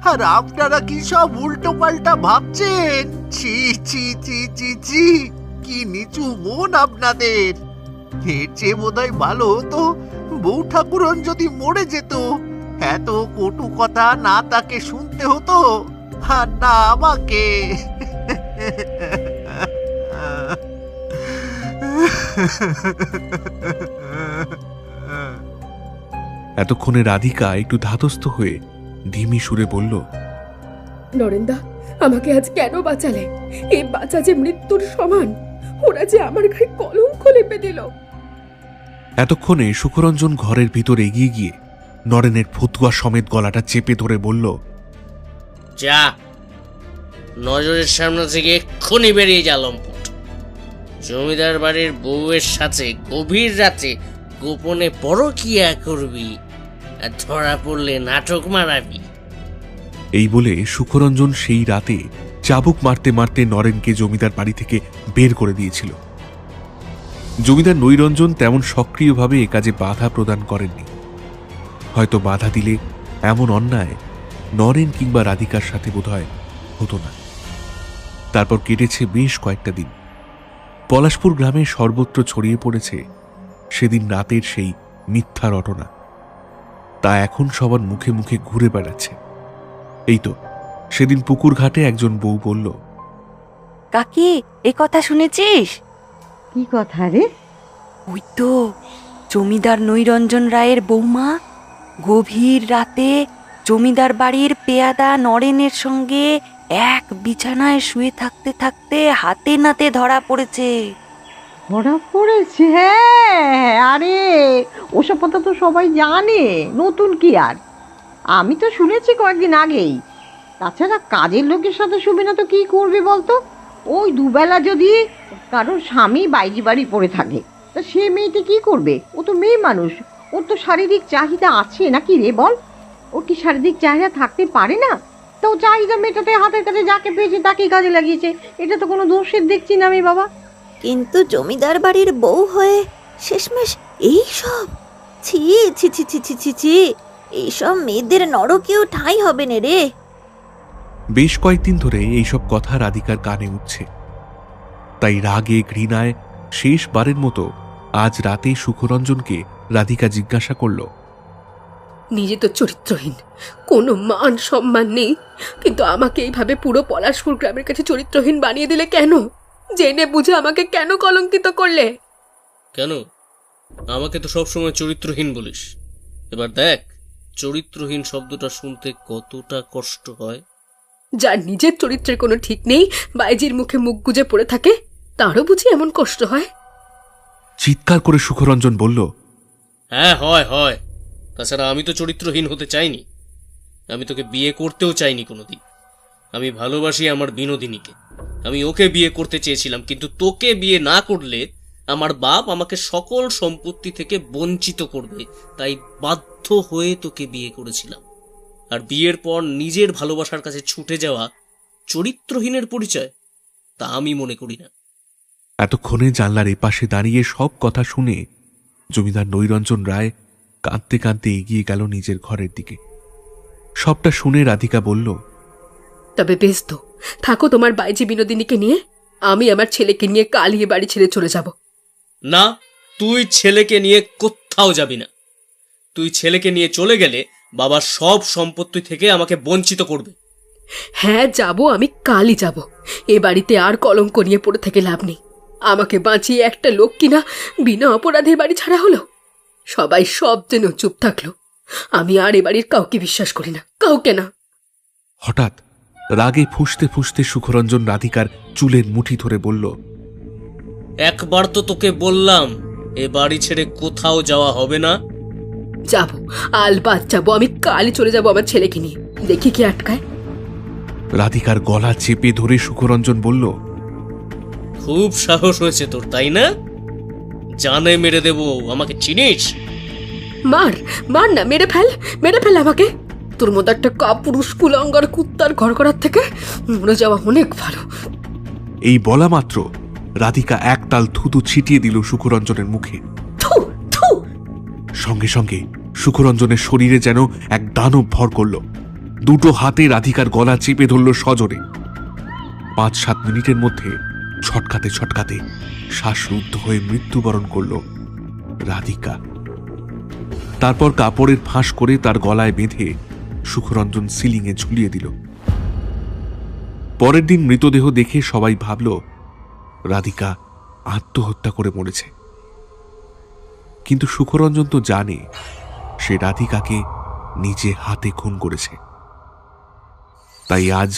আর আপনারা কি সব উল্টো পাল্টা ভাবছেন? ছি ছি ছি ছি ছি, কি নিচু মন আপনাদের! এর চেয়ে বোধহয় ভালো হতো বউ ঠাকুরন যদি মরে যেত, এত কটু কথা না তাকে শুনতে হতো আর না আমাকে। এতক্ষণে রাধিকা একটু ধাতস্থ হয়ে ধিমি সুরে বলল, নরেন্দা, আমাকে আজ কেন বাঁচালে? এই বাঁচা যে মৃত্যুর সমান। ওরা যে আমার গায়ে কলঙ্ক লেপে দিল। এতক্ষণে সুখরঞ্জন ঘরের ভিতর এগিয়ে গিয়ে নরেনের ফতুয়া সমেত গলাটা চেপে ধরে বলল, যা, নজরের সামনে থেকে এক্ষুনি বেরিয়ে যা লম্পট। জমিদার বাড়ির বউয়ের সাথে গভীর রাতে গোপনে পরকিয়া করবি, আর ধরা পড়লে নাটক মারাবি। এই বলে সুখরঞ্জন সেই রাতে চাবুক মারতে মারতে নরেনকে জমিদার বাড়ি থেকে বের করে দিয়েছিল। জমিদার নৈরঞ্জন তেমন সক্রিয়ভাবে এ কাজে বাধা প্রদান করেননি। হয়তো বাধা দিলে এমন অন্যায় নরেন কিংবা রাধিকার সাথে বোধহয় হতো না। তারপর কেটেছে বেশ কয়েকটা দিন। পলাশপুর গ্রামে সর্বত্র ছড়িয়ে পড়েছে সেদিন রাতের সেই মিথ্যা রটনা। তা এখন সবার মুখে মুখে ঘুরে বেড়াচ্ছে। এই তো সেদিন পুকুর ঘাটে একজন বউ বলল, কাকি এ কথা শুনেছিস? কি কথা রে? ওই তো জমিদার নৈরঞ্জন রায়ের বৌমা গভীর রাতে জমিদার বাড়ির পেয়াদা নরেনের সঙ্গে এক বিছানায় শুয়ে থাকতে থাকতে হাতে নাতে ধরা পড়েছে। ধরা পড়েছে? হ্যাঁ, আরে ওসব কথা তো সবাই জানে, নতুন কি আর। আমি তো শুনেছি কয়েকদিন আগেই। তাছাড়া কাজের লোকের সাথে শুবি না তো কি করবে বলতো? ওই দুবেলা যদি কারোর স্বামী বাইজি বাড়ি পড়ে থাকে, তা সে মেয়েটি কি করবে? ও তো মেয়ে মানুষ, ওর তো শারীরিক চাহিদা আছে নাকি রে বল? ওর কি শারীরিক চাহিদা থাকতে পারে না? তো চাহিদা মেটাতে হাতের কাছে যাকে পেয়েছে তাকেই কাজে লাগিয়েছে। এটা তো কোনো দোষের দেখছি না আমি বাবা। কিন্তু জমিদার বাড়ির বউ হয়ে শেষমেশ এই সব? ছি ছি ছি ছি ছি ছি ছি, এইসব মেয়েদের নরকেও ঠাঁই হবে না রে। বেশ কয়েকদিন ধরে এইসব কথা রাধিকার কানে উঠছে। তাই রাগে ঘৃণায় শেষবারের মতো আজ রাতে সুখরঞ্জনকে রাধিকা জিজ্ঞাসা করল, নিজে তো চরিত্রহীন, কোনো মান সম্মান নেই, কিন্তু আমাকে এইভাবে পুরো পলাশপুর গ্রামের কাছে চরিত্রহীন বানিয়ে দিলে কেন? জেনে বুঝে আমাকে কেন কলঙ্কিত করলে? কেন? আমাকে তো সবসময় চরিত্রহীন বলিস। এবার দেখ চরিত্রহীন শব্দটা শুনতে কতটা কষ্ট হয়। যার নিজের চরিত্রের কোনো ঠিক নেই, বাইজির মুখে মুখ গুজে পড়ে থাকে, তারও বুঝি এমন কষ্ট হয়? চিৎকার করে সুখরঞ্জন বলল, হ্যাঁ হয় হয়। তাছাড়া আমি তো চরিত্রহীন হতে চাইনি। আমি তোকে বিয়ে করতেও চাইনি কোনোদিন। আমি ভালোবাসি আমার বিনোদিনীকে। আমি ওকে বিয়ে করতে চেয়েছিলাম, কিন্তু তোকে বিয়ে না করলে আমার বাপ আমাকে সকল সম্পত্তি থেকে বঞ্চিত করবে, তাই বাধ্য হয়ে তোকে বিয়ে করেছিলাম। আর বিয়ের পর নিজের ভালোবাসার কাছে ছুটে যাওয়া চরিত্রহীনের পরিচয়? তা আমি মনে করি না। এতক্ষণে জানলার এপাশে দাঁড়িয়ে সব কথা শুনে জমিদার নৈরঞ্জন রায় কাঁদতে কাঁদতে এগিয়ে গেল নিজের ঘরের দিকে। সবটা শুনে রাধিকা বলল, তবে বেশ তো, থাকো তোমার বাইজি বিনোদিনীকে নিয়ে। আমি আমার ছেলেকে নিয়ে কালিয়ে বাড়ি ছেড়ে চলে যাব। না, তুই ছেলেকে নিয়ে কোথাও যাবি না। তুই ছেলেকে নিয়ে চলে গেলে বাবার সব সম্পত্তি থেকে আমাকে বঞ্চিত করবে। হ্যাঁ যাব, আমি কালই যাব। এ বাড়িতে আর কলঙ্ক নিয়ে পড়ে থেকে লাভ নেই। আমাকে বাঁচিয়ে একটা লোক কিনা বিনা অপরাধে বাড়ি ছাড়া হলো। সবাই সব যেন চুপ থাকলো। আমি আর এ বাড়ির কাউকে বিশ্বাস করি না, কাউকে না। হঠাৎ রাগে ফুঁসতে ফুঁসতে সুখরঞ্জন রাধিকার চুলের মুঠি ধরে বলল, একবার তো তোকে বললাম এ বাড়ি ছেড়ে কোথাও যাওয়া হবে না। যাবো, আলবাত যাবো। আমি কালই চলে যাবো আমার ছেলেকে নিয়ে, দেখি কি আটকায়। রাধিকার গলা চেপে ধরে সুখরঞ্জন বলল, খুব সাহস হয়েছে তোর, তাই না? জানে মেরে দেব। আমাকে চিনিস? মার মার না, মেরে ফেল, মেরে ফেল আমাকে। তোর মতো একটা কাপুরুষ কুলাঙ্গার কুত্তার ঘর করার থেকে মরে যাওয়া অনেক ভালো। এই বলা মাত্র রাধিকা একতাল থুতু ছিটিয়ে দিল সুখরঞ্জনের মুখে। সঙ্গে সঙ্গে সুখরঞ্জনের শরীরে যেন এক দানব ভর করল। দুটো হাতে রাধিকার গলা চেপে ধরল সজোরে। 5-7 মিনিটের মধ্যে ছটকাতে ছটকাতে শ্বাসরুদ্ধ হয়ে মৃত্যুবরণ করল রাধিকা। তারপর কাপড়ের ফাঁস করে তার গলায় বেঁধে সুখরঞ্জন সিলিংয়ে ঝুলিয়ে দিল। পরের দিন মৃতদেহ দেখে সবাই ভাবল রাধিকা আত্মহত্যা করে মরেছে। কিন্তু সুখরঞ্জন তো জানে সে রাধিকাকে নিজে হাতে খুন করেছে। তাই আজ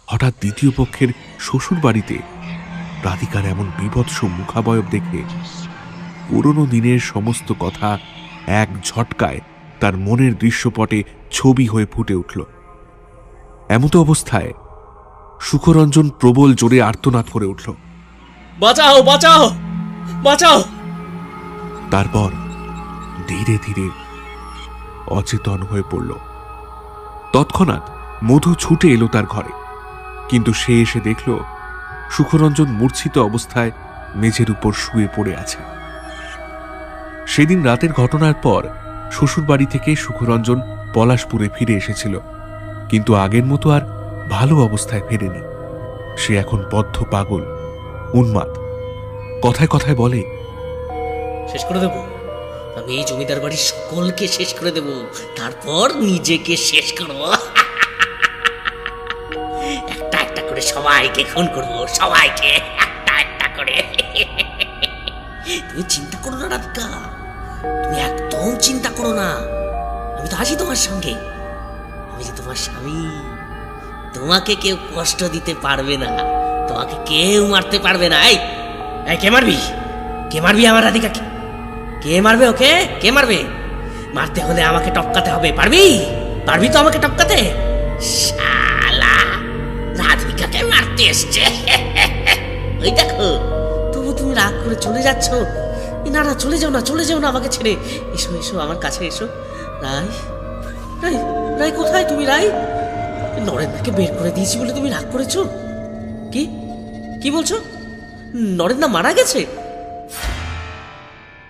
হঠাৎ দ্বিতীয় পক্ষের শ্বশুর বাড়িতে রাধিকার এমন বীভৎস মুখাবয়ব দেখে পুরনো দিনের সমস্ত কথা এক ঝটকায় তার মনের দৃশ্যপটে ছবি হয়ে ফুটে উঠল। এমতো অবস্থায় সুখরঞ্জন প্রবল জোরে আর্তনাদ করে উঠল, বাঁচাও বাঁচাও বাঁচাও! তারপর ধীরে ধীরে অচেতন হয়ে পড়ল। তৎক্ষণাৎ মধু ছুটে এলো তার ঘরে, কিন্তু সে এসে দেখল সুখরঞ্জন মূর্ছিত অবস্থায় মেঝের উপর শুয়ে পড়ে আছে। সেদিন রাতের ঘটনার পর শ্বশুরবাড়ি থেকে সুখরঞ্জন পলাশপুরে ফিরে এসেছিল, কিন্তু আগের মতো আর ভালো অবস্থায় ফেরেনি। সে এখন বদ্ধ পাগল, উন্মাদ। কথায় কথায় বলে, শেষ করে দেব আমি এই জমিদার বাড়ির সকলকে, শেষ করে দেব, তারপর নিজেকে শেষ করব। একটা একটা করে সবাইকে খুন করব, সবাইকে একটা একটা করে। তুমি চিন্তা করো না রাধিকা, তুমি একদম চিন্তা করো না। আমি তো আছি তোমার সঙ্গে, আমি যে তোমার স্বামী। তোমাকে কেউ কষ্ট দিতে পারবে না, তোমাকে কেউ মারতে পারবে না। এই কে মারবি? কে মারবি আমার রাধিকাকে? কে মারবে ওকে? কে মারবে? মারতে হলে আমাকে টপকাতে হবে। পারবি? পারবি তো আমাকে টপকাতে? শালা, রাধিকাকে মারতে এসছে। ওই দেখো, তবু তুমি রাগ করে চলে যাচ্ছ। না না, চলে যাও না, চলে যাও না আমাকে ছেড়ে। এসো এসো, আমার কাছে এসো। রাই, রাই, রাই কোথায় তুমি? রাই, নরেন্দ্রকে বের করে দিয়েছি বলে তুমি রাগ করেছো? কি কি বলছো? নরেন্দ্র মারা গেছে?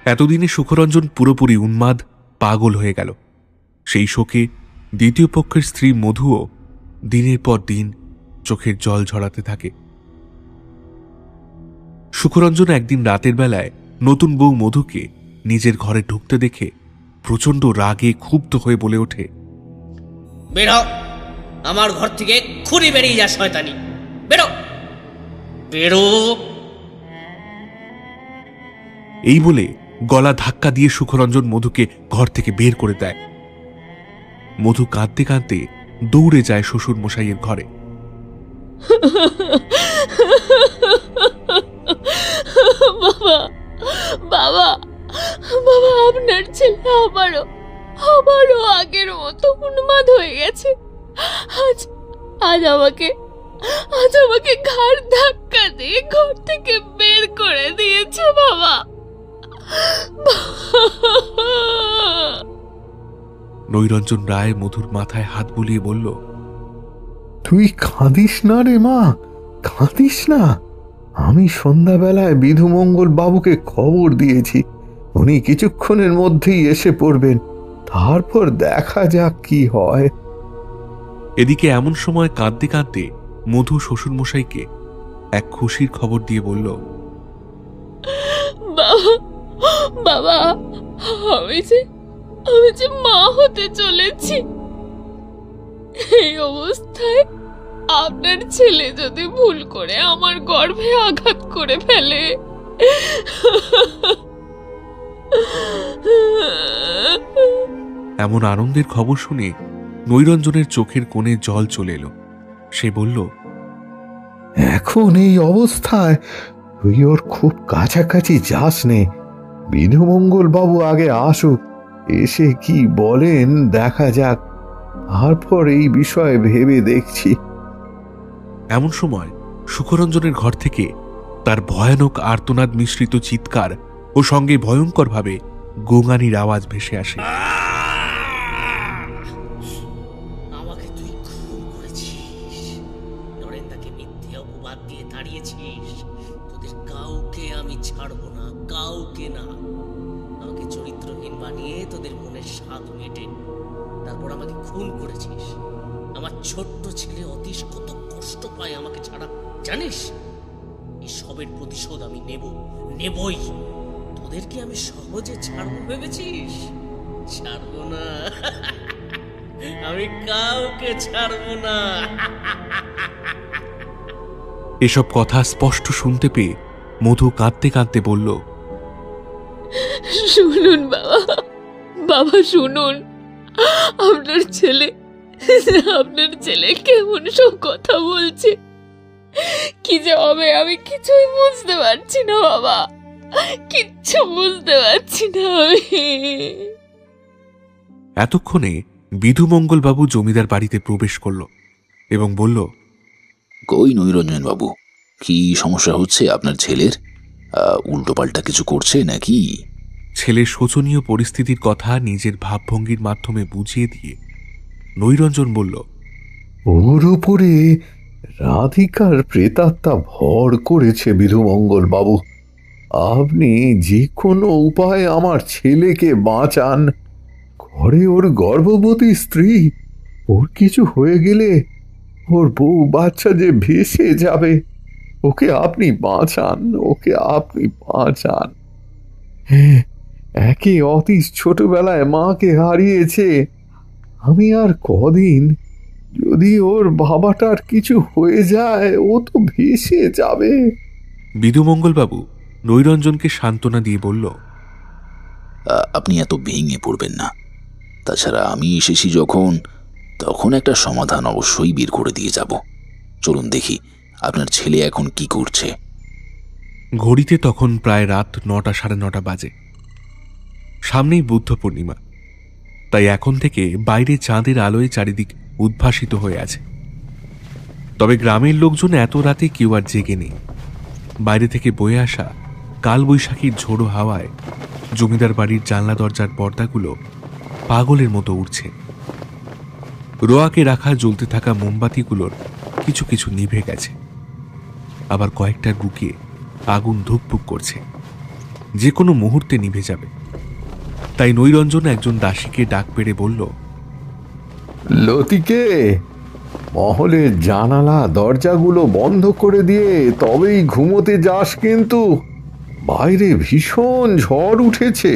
এতদিনে সুখরঞ্জন পুরোপুরি উন্মাদ, পাগল হয়ে গেল। সেই শোকে দ্বিতীয় পক্ষের স্ত্রী মধুও দিনের পর দিন চোখের জল ঝরাতে থাকে। সুখরঞ্জন একদিন রাতের বেলায় নতুন বউ মধুকে নিজের ঘরে ঢুকতে দেখে প্রচণ্ড রাগে ক্ষুব্ধ হয়ে বলে ওঠে, বেরো আমার ঘর থেকে, এক্ষুনি বেরিয়ে যা শয়তানি, বেরো বেরো। এই বলে গলা ধাক্কা দিয়ে সুখরঞ্জন মধুকে ঘর থেকে বের করে দেয়। মধু কাঁদতে কাঁদতে দৌড়ে যায় শ্বশুর মশাইয়ের ঘরে। বাবা বাবা বাবা, আপনার ছেলে আবারও আগের মতো উন্মাদ হয়ে গেছে। আজ আমাকে ঘাড় ধাক্কা দিয়ে ঘর থেকে বের করে দিয়েছে বাবা। নৈরঞ্জন রায় মধুর মাথায় হাত বুলিয়ে বলল, তুই কাঁদিস না রে মা, কাঁদিস না। আমি সন্ধ্যাবেলায় বিধুমঙ্গল বাবুকে খবর দিয়েছি, উনি কিছুক্ষণের মধ্যেই এসে পড়বেন, তারপর দেখা যাক কি হয়। এদিকে এমন সময় কাঁদতে কাঁদতে মধু শ্বশুরমশাইকে এক খুশির খবর দিয়ে বলল, বাবা, আমি যে মা হতে চলেছি। এই অবস্থায় আপনার ছেলে যদি ভুল করে আমার গর্ভে আঘাত করে ফেলে। এমন আনন্দের খবর শুনে নৈরঞ্জনের চোখের কোণে জল চলে এলো। সে বলল, এখন এই অবস্থায় তুই ওর খুব কাছাকাছি যাস নে, বিধুমঙ্গল বাবু আগে আসুক, এসে কি বলেন দেখা যাক, তারপর এই বিষয়ে ভেবে দেখছি। এমন সময় সুখরঞ্জনের ঘর থেকে তার ভয়ানক আর্তনাদ মিশ্রিত চিৎকার ও সঙ্গে ভয়ঙ্করভাবে গোঙানির আওয়াজ ভেসে আসে। আমাকে তুই খুন করেছিস, নরেন্দ্রকে মিথ্যে অপবাদ দিয়ে তাড়িয়েছিস। তোদের কাউকে আমি ছাড়বো না, কাউকে না। আমাকে চরিত্রহীন বানিয়ে তোদের মনের স্বাদ মেটে তারপর আমাকে খুন করেছিস। আমার ছোট্ট ছেলে অতীশ কত কষ্ট পায় আমাকে ছাড়া, জানিস? এই সবের প্রতিশোধ আমি নেবই। তোদেরকে আমি সহজে ছাড়বো ভেবেছিস? ছাড়বো না, আমি কাউকে ছাড়বো না। এসব কথা স্পষ্ট শুনতে পেয়ে মধু কাঁদতে কাঁদতে বলল, শুনুন বাবা শুনুন, আপনার ছেলে কেমন সব কথা বলছে। কি যে হবে আমি কিছুই বুঝতে পারছি না বাবা। কিচ্ছু বুঝতে পারছি না আমি। এতক্ষণে বিধুমঙ্গলবাবু জমিদার বাড়িতে প্রবেশ করল এবং বলল, কই নৈরঞ্জন বাবু, কি সমস্যা হচ্ছে আপনার ছেলের? উল্টোপাল্টা কিছু করছে নাকি? ছেলের শোচনীয় পরিস্থিতির কথা নিজের ভাবভঙ্গির মাধ্যমে বুঝিয়ে দিয়ে নৈরঞ্জন বলল, ওর উপরে রাধিকার প্রেতাত্মা ভর করেছে বিধুমঙ্গল বাবু। আপনি যে কোনো উপায়ে আমার ছেলেকে বাঁচান। ঘরে ওর গর্ভবতী স্ত্রী, ওর কিছু হয়ে গেলে ওর বউ বাচ্চা যে ভেসে যাবে। ওকে আপনি বাঁচান, ওকে আপনি বাঁচান। হ্যাঁ, একে অতীশ ছোটবেলায় মাকে হারিয়েছে। আমি আর কদিন, যদি ওর বাবাটার কিছু হয়ে যায় ও তো ভেসে যাবে। বিধুমঙ্গলবাবু নৈরঞ্জনকে সান্ত্বনা দিয়ে বলল, আপনি এত ভেঙে পড়বেন না। তাছাড়া আমি এসেছি যখন, তখন একটা সমাধান অবশ্যই বের করে দিয়ে যাব। চলুন দেখি আপনার ছেলে এখন কি করছে। ঘড়িতে তখন প্রায় রাত 9টা সাড়ে 9টা বাজে। সামনেই বুদ্ধ পূর্ণিমা, তাই এখন থেকে বাইরে চাঁদের আলোয় চারিদিক উদ্ভাসিত হয়ে আছে। তবে গ্রামের লোকজন এত রাতে কেউ আর জেগে নেই। বাইরে থেকে বয়ে আসা কালবৈশাখীর ঝোড়ো হাওয়ায় জমিদার বাড়ির জানলা দরজার পর্দাগুলো পাগলের মতো উঠছে। রোয়াকে রাখা জ্বলতে থাকা মোমবাতিগুলোর কিছু কিছু নিভে গেছে, আবার কয়েকটার বুকে আগুন ধুকপুক করছে, যে কোনো মুহূর্তে নিভে যাবে। তাই নৈরঞ্জন একজন দাসীকে ডাক পেড়ে বলল, লতিকে, মহলের জানালা দরজাগুলো বন্ধ করে দিয়ে তবেই ঘুমোতে যাস, কিন্তু বাইরে ভীষণ ঝড় উঠেছে।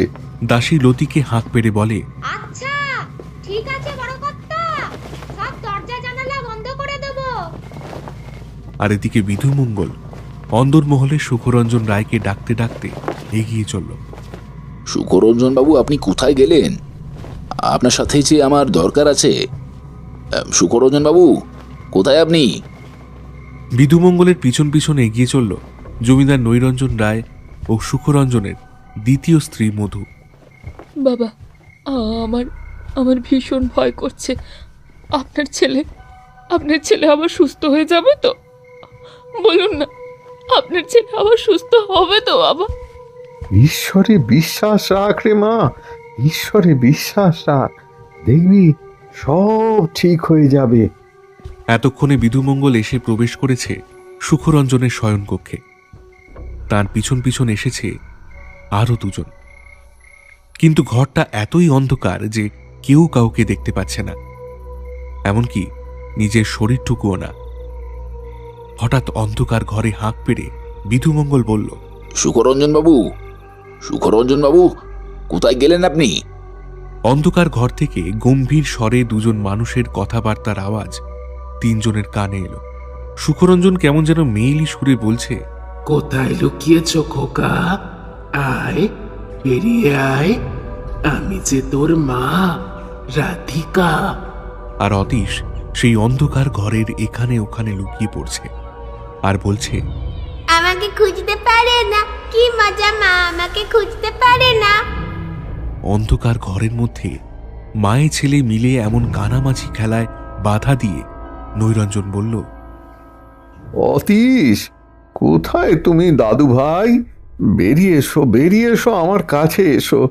দাসী লতিকে হাঁক পেড়ে বলে, আচ্ছা ঠিক আছে বড় কর্তা, সব দরজা জানালা বন্ধ করে দেব। আর এদিকে বিধুমঙ্গল অন্দরমহলে সুখরঞ্জন রায়কে ডাকতে ডাকতে এগিয়ে চলল। সুখরঞ্জন বাবু, আপনি কোথায় গেলেন? আপনার সাথে যে আমার দরকার আছে। সুখরঞ্জন বাবু, কোথায় আপনি? বিধুমঙ্গলের পিছন পিছন এগিয়ে চলল জমিদার নৈরঞ্জন রায় ও সুখরঞ্জনের দ্বিতীয় স্ত্রী মধু। বাবা, আমার আমার ভীষণ ভয় করছে। আপনার ছেলে আবার সুস্থ হয়ে যাবে তো? বলুন না, আপনার ছেলে আবার সুস্থ হবে তো বাবা? ঈশ্বরে বিশ্বাস রাখ রে মা, ঈশ্বরে বিশ্বাস রাখ, দেখবি সব ঠিক হয়ে যাবে। এতক্ষণে বিধুমঙ্গল এসে প্রবেশ করেছে সুখরঞ্জনের শয়নকক্ষে। তার পিছন পিছন এসেছে আরও দুজন, কিন্তু ঘরটা এতই অন্ধকার যে কেউ কাউকে দেখতে পাচ্ছে না, এমনকি নিজের শরীরটুকুও না। হঠাৎ অন্ধকার ঘরে হাঁক পেড়ে বিধুমঙ্গল বলল, সুখরঞ্জন বাবু, সুখরঞ্জন বাবু, কোথায় গেলেন আপনি? অন্ধকার ঘর থেকে গম্ভীর স্বরে দুজন মানুষের কথাবার্তার আওয়াজ তিনজনের কানে এলো। সুখরঞ্জন কেমন যেন মেইলি সুরে বলছে, কোথায় লুকিয়েছ খোকা? আয়, বেরিয়ে আয়, আমি যে তোর মা রাধিকা। আর অতীশ সেই অন্ধকার ঘরের এখানে ওখানে লুকিয়ে পড়ছে আর বলছে, আমাকে খুঁজতে পারে না, কি মজা, মা আমাকে খুঁজতে পারে না। অন্ধকার ঘরের মধ্যে মায়ে ছেলে মিলে এমন কানামাছি খেলায় বাধা দিয়ে নৈরঞ্জন বলল, অতীশ, কোথায় তুমি দাদু ভাই? বেরিয়ে এসো, বেরিয়ে এসো, আমার কাছে এসো।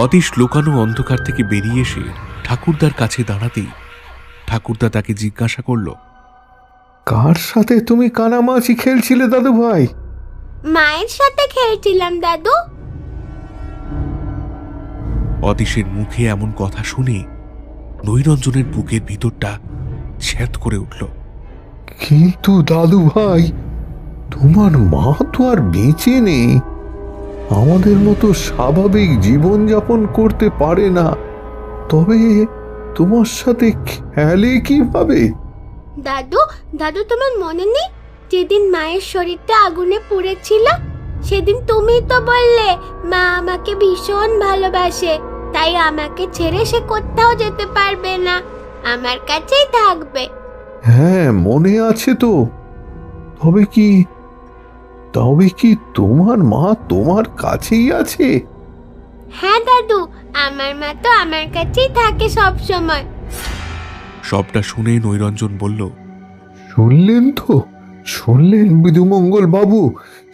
অতীশ লোকানো অন্ধকার থেকে বেরিয়ে এসে ঠাকুরদার কাছে দাঁড়াতেই ঠাকুরদা তাকে জিজ্ঞাসা করল, কার সাথে তুমি কানামাছি খেলছিলে দাদু ভাই? মায়ের সাথে খেলছিলাম দাদু। অতীশের মুখে এমন কথা শুনে নৈরঞ্জনের বুকের ভিতরটা ছ্যাদ করে উঠল। কিন্তু দাদু ভাই, তোমার মা তো আর বেঁচে নেই, আমাদের মতো স্বাভাবিক জীবনযাপন করতে পারে না, তবে তোমার সাথে খেলে কিভাবে? দাদু, দাদু তোমার মনে নেই যেদিন মায়ের শরীরটা আগুনে পুড়েছিল? সেদিন তুমি তো বললে মা আমাকে ভীষণ ভালোবাসে, তাই আমাকে ছেড়ে সে কোথাও যেতে পারবে না, আমার কাছেই থাকবে। হ্যাঁ, মনে আছে তো। তবে কি তোমার মা তোমার কাছেই আছে? হ্যাঁ দাদু, আমার মা তো আমার কাছেই থাকে সব সময়। সবটা শুনে নৈরঞ্জন বলল, শুনলেন তো, শুনলেন বিধুমঙ্গল বাবু,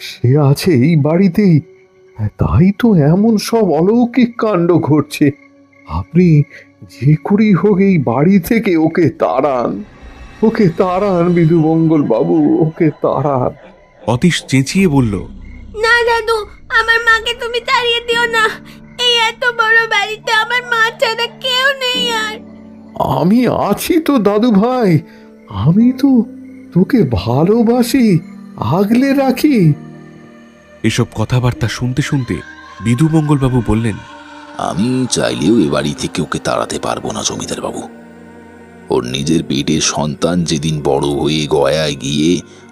সে আছে এই বাড়িতেই, তাই তো এমন সব অলৌকিক কাণ্ড ঘটছে। আপনি যে করেই হোক এই বাড়ি থেকে ওকে তাড়ান, ওকে তাড়ান বিধুমঙ্গল বাবু, ওকে তাড়ান। অতীশ চেঁচিয়ে বলল, না দাদু, আমার মাকে তুমি তাড়িয়ে দিও না। এই এত বড় বাড়িতে আমার মা ছাড়া কেউ নেই আর। আমি আছি তো দাদু ভাই, আমি তো তোকে ভালোবাসি, আগলে রাখি। এসব কথাবার্তা শুনতে শুনতে বিধুমঙ্গলবাবু বললেন, আমি চাইলেও এ বাড়ি থেকে ওকে তাড়াতে পারবো না জমিদার বাবু। ওর নিজের পেটের সন্তান যেদিন বড় হয়ে গয়ায় গিয়ে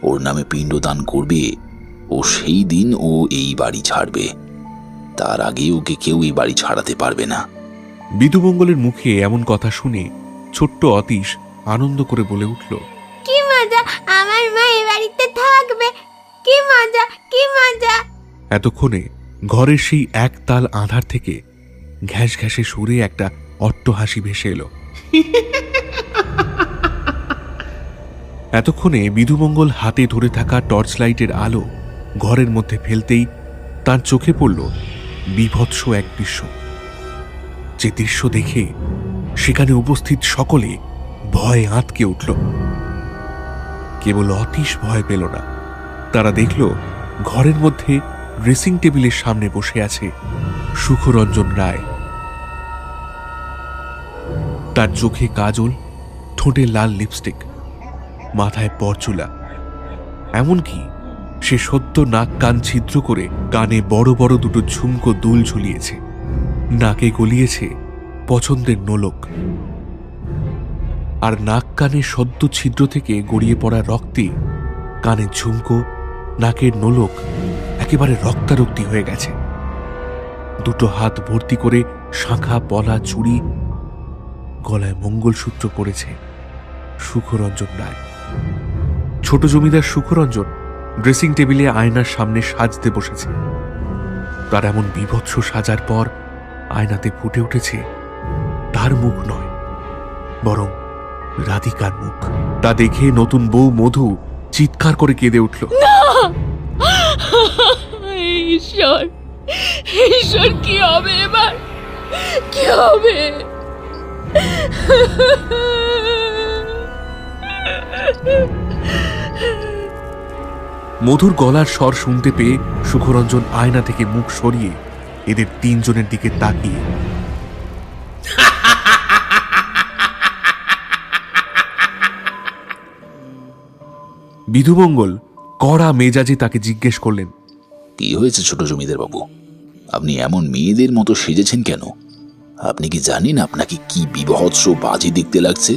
ওর নামে পিণ্ডদান করবে, ও সেই দিন ও এই বাড়ি ছাড়বে। তার আগে ওকে কেউ এই বাড়ি ছাড়াতে পারবে না। বিধুমঙ্গলের মুখে এমন কথা শুনে ছোট্ট অতীশ আনন্দ করে বলে উঠল, কি মজা, আমার মা এই বাড়িতে থাকবে, কি মজা, কি মজা। এতক্ষণে ঘরের সেই এক তাল আঁধার থেকে ঘ্যাস ঘ্যাসে সুরে একটা অট্টহাসি ভেসে এলো। এতক্ষণে বিধুমঙ্গল হাতে ধরে থাকা টর্চ লাইটের আলো ঘরের মধ্যে ফেলতেই তার চোখে পড়ল বীভৎস এক দৃশ্য। যে দৃশ্য দেখে সেখানে উপস্থিত সকলে ভয়ে আঁতকে উঠল। কেবল অতীশ ভয় পেল না। তারা দেখল ঘরের মধ্যে ড্রেসিং টেবিলের সামনে বসে আছে সুখরঞ্জন রায়। তার চোখে কাজল, ঠোঁটে লাল লিপস্টিক, মাথায় পরচুলা, এমনকি সে সদ্য নাক কান ছিদ্র করে কানে বড় বড় দুটো ঝুমকো দুল ঝুলিয়েছে, নাকে গলিয়েছে পছন্দের নোলক, আর নাক কানে সদ্য ছিদ্র থেকে গড়িয়ে পড়া রক্তে কানের ঝুমকো, নাকের নোলক একেবারে রক্তারক্তি হয়ে গেছে। দুটো হাত ভর্তি করে শাঁখা, পলা, চুড়ি, গলায় মঙ্গলসূত্র পড়েছে সুখরঞ্জন রায়। ছোট জমিদার সুখরঞ্জন ড্রেসিং টেবিলে আয়নার সামনে সাজতে বসেছে। তার এমন বীভৎস সাজার পর আয়নাতে ফুটে উঠেছে তার মুখ নয়, বরং রাধিকার মুখ। তা দেখে নতুন বউ মধু চিৎকার করে কেঁদে উঠল, ঈশ্বর, ঈশ্বর, কি হবে এবার, কি হবে? মধুর গলার স্বর শুনতে পেয়ে সুখরঞ্জন আয়না থেকে মুখ সরিয়ে এদের তিনজনের দিকে তাকিয়ে, বিধুমঙ্গল কড়া মেজাজে তাকে জিজ্ঞেস করলেন, কি হয়েছে ছোট জমিদার বাবু? আপনি এমন মেয়েদের মতো সেজেছেন কেন? আপনি কি জানেন আপনাকে কি বিভৎস বাজে দেখতে লাগছে?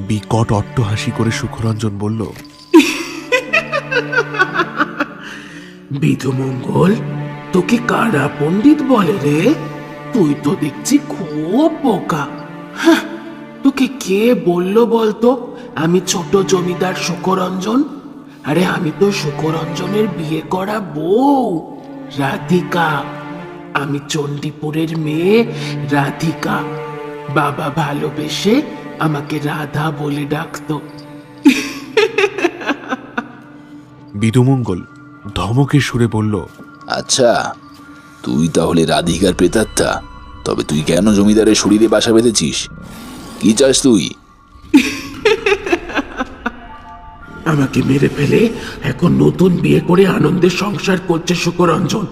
বিকট অট্টহাসি করে সুখরঞ্জন বলল, বিধুমঙ্গল, তোকে কারা পণ্ডিত বলে রে? তুই তো দেখছি খুব বোকা। হ্যাঁ, তোকে কে বললো বলতো আমি ছোট জমিদার সুখরঞ্জন? আরে আমি তো সুখরঞ্জনের বিয়ে করা বউ রাধিকা। আমি চণ্ডীপুরের মেয়ে রাধিকা। বাবা ভালোবেসে আমাকে রাধা বলে ডাকতো। বিধুমঙ্গল ধমকে সুরে বলল, আচ্ছা, তুই তাহলে রাধিকার প্রেতাত্মা? তবে তুই কেন জমিদারের শরীরে বাসা বেঁধেছিস? কি চাস তুই? আমাকে মেরে ফেলে এখন নতুন বিয়ে করে আনন্দের সংসার করছে সুখরঞ্জন।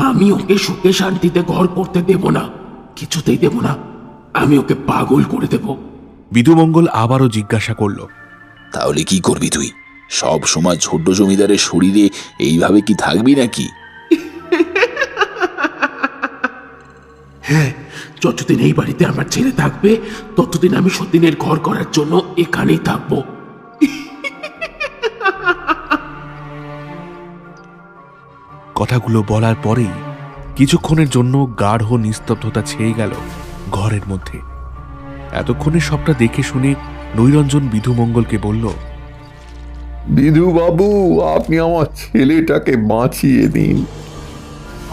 আমি ওকে সুখে শান্তিতে ঘর করতে দেব না, কিছুতেই দেব না। আমি ওকে পাগল করে দেব। বিধুমঙ্গল আবারও জিজ্ঞাসা করল, তাহলে কি করবি তুই? সব সময় ছোট জমিদারের শরীরে এইভাবে কি থাকবি নাকি? হ্যাঁ, যতদিন এই বাড়িতে আমার ছেলে থাকবে ততদিন আমি সতীনের ঘর করার জন্য এখানেই থাকবো। কথাগুলো বলার পরেই কিছুক্ষণের জন্য গাঢ় নিস্তব্ধতা ছেয়ে গেল ঘরের মধ্যে। এতক্ষণে সবটা দেখে শুনে নৈরঞ্জন বিধুমঙ্গলকে বলল, বিধু বাবু, আপনি আমার ছেলেটাকে বাঁচিয়ে দিন,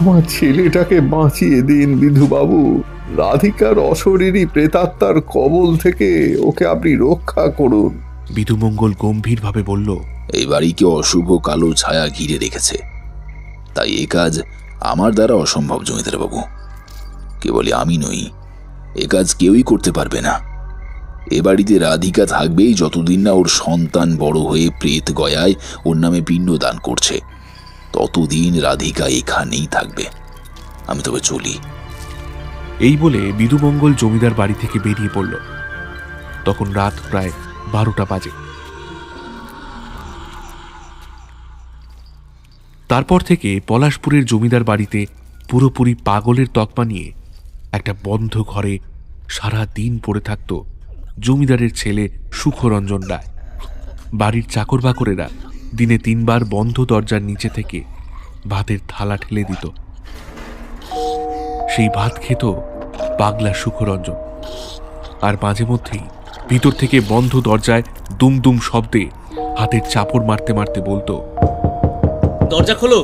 আমার ছেলেটাকে বাঁচিয়ে দিন বিধু বাবু। রাধিকার অশরীরী প্রেতাত্মার কবল থেকে ওকে আপনি রক্ষা করুন। বিধুমঙ্গল গম্ভীরভাবে বলল, এই বাড়িকে অশুভ কালো ছায়া ঘিরে রেখেছে, তাই এ কাজ আমার দ্বারা অসম্ভব জমিদার বাবু। কেবল আমি নই, এ কাজ কেউই করতে পারবে না। এ বাড়িতে রাধিকা থাকবেই যতদিন না ওর সন্তান বড় হয়ে প্রেত গয়ায় ওর নামে পিণ্ড দান করছে, ততদিন রাধিকা এখানেই থাকবে। আমি তবে চলি। এই বলে বিধুমঙ্গল জমিদার বাড়ি থেকে বেরিয়ে পড়ল। তখন রাত প্রায় 12টা বাজে। তারপর থেকে পলাশপুরের জমিদার বাড়িতে পুরোপুরি পাগলের তকমা নিয়ে একটা বন্ধ ঘরে সারা দিন পড়ে থাকত জমিদারের ছেলে সুখরঞ্জন রায়। বাড়ির চাকর বাকরেরা দিনে 3 বার বন্ধ দরজার নিচে থেকে ভাতের থালা ঠেলে দিত। সেই ভাত খেত পাগলা সুখরঞ্জন, আর মাঝে মধ্যেই ভিতর থেকে বন্ধ দরজায় দুম দুম শব্দে হাতের চাপড় মারতে মারতে বলতো, দরজা খোলো,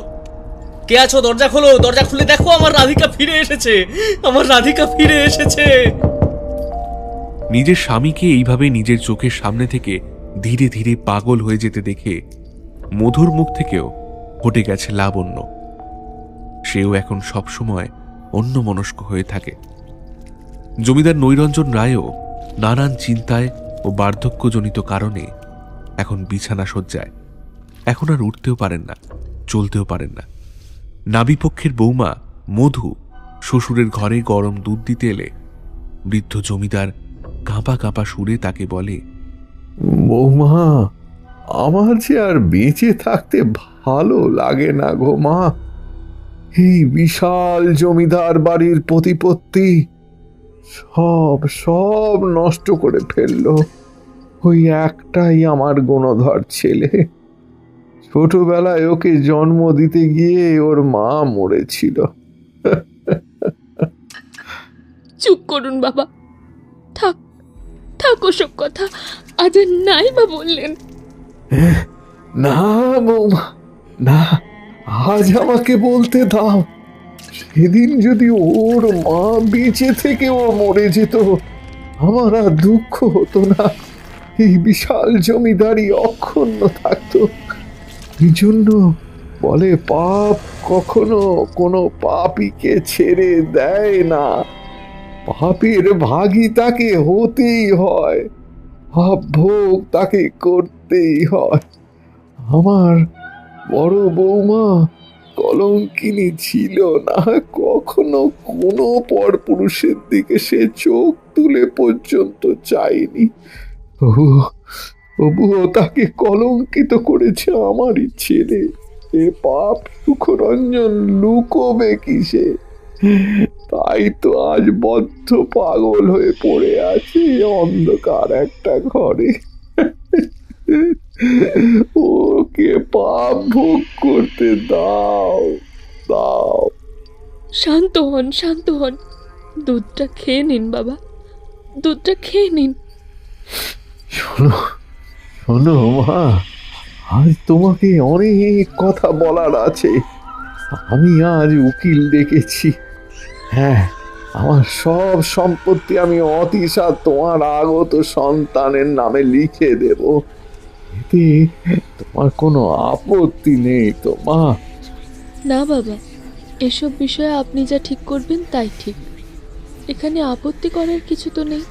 কে আছো? দরজা খোলো, দরজা খুলে দেখো, আমার রাধিকা ফিরে এসেছে, আমার রাধিকা ফিরে এসেছে। নিজের স্বামীকে এইভাবে নিজের চোখের সামনে থেকে ধীরে ধীরে পাগল হয়ে যেতে দেখে মধুর মুখ থেকেও ঘটে গেছে লাবণ্য। সেও এখন সবসময় অন্যমনস্ক হয়ে থাকে। জমিদার নৈরঞ্জন রায়ও নানান চিন্তায় ও বার্ধক্যজনিত কারণে এখন বিছানা শয্যায়। এখন আর উঠতেও পারেন না, চলতেও পারেন না। নাবিপক্ষের বৌমা মধু শ্বশুরের ঘরে গরম দুধ দিতে এলে বৃদ্ধ জমিদার কাঁপা কাঁপা সুরে তাকে বলে, বৌমা, আমার যে আর বেঁচে থাকতে ভালো লাগে না গো মা। এই বিশাল জমিদার বাড়ির প্রতিপত্তি সব সব নষ্ট করে ফেললো ওই একটাই আমার গুণধর ছেলে। ছোটবেলায় ওকে জন্ম দিতে গিয়ে ওর মা মরেছিল। চুপ করুন বাবা, থাক থাক, ওসব কথা আজ আর নাই বা বললেন। না বৌমা, না, আজ আমাকে বলতে দাও। সেদিন যদি ওর মা বেঁচে থেকে ও মরে যেত, আমার আর দুঃখ হতো না, এই বিশাল জমিদারি অক্ষুণ্ণ থাকতো। এই জন্য বলে, পাপ কখনো কোনো পাপীকে ছেড়ে দেয় না, পাপের ভাগী তাকে হতেই হয়, পাপ ভোগ তাকে করতেই হয়। আমার বড় বৌমা কলঙ্কিনী ছিল না, কখনো কোনো পরপুরুষের দিকে সে চোখ তুলে পর্যন্ত চায়নি। তবুও তাকে কলঙ্কিত করেছে আমারই ছেলে। এ পাপ সুখরঞ্জন লুকোবে কিসে? তাই তো আজ বদ্ধ পাগল হয়ে পড়ে আছে অন্ধকার একটা ঘরে। ওকে পাপ ভোগ করতে দাও, দাও। শান্ত হন, শান্ত হন, দুধটা খেয়ে নিন বাবা, দুধটা খেয়ে নিন। শোনো শোনো মা, আজ তোমাকে অনেক কথা বলার আছে। আমি আজ উকিল ডেকেছি। হ্যাঁ, আমার সব সম্পত্তি আমি অতিশা তোমার আগত সন্তানের নামে লিখে দেব। এতে তোমার কোনো আপত্তি নেই তো মা? না বাবা, এসব বিষয়ে আপনি যা ঠিক করবেন তাই ঠিক, এখানে আপত্তি করার কিছু তো নেই।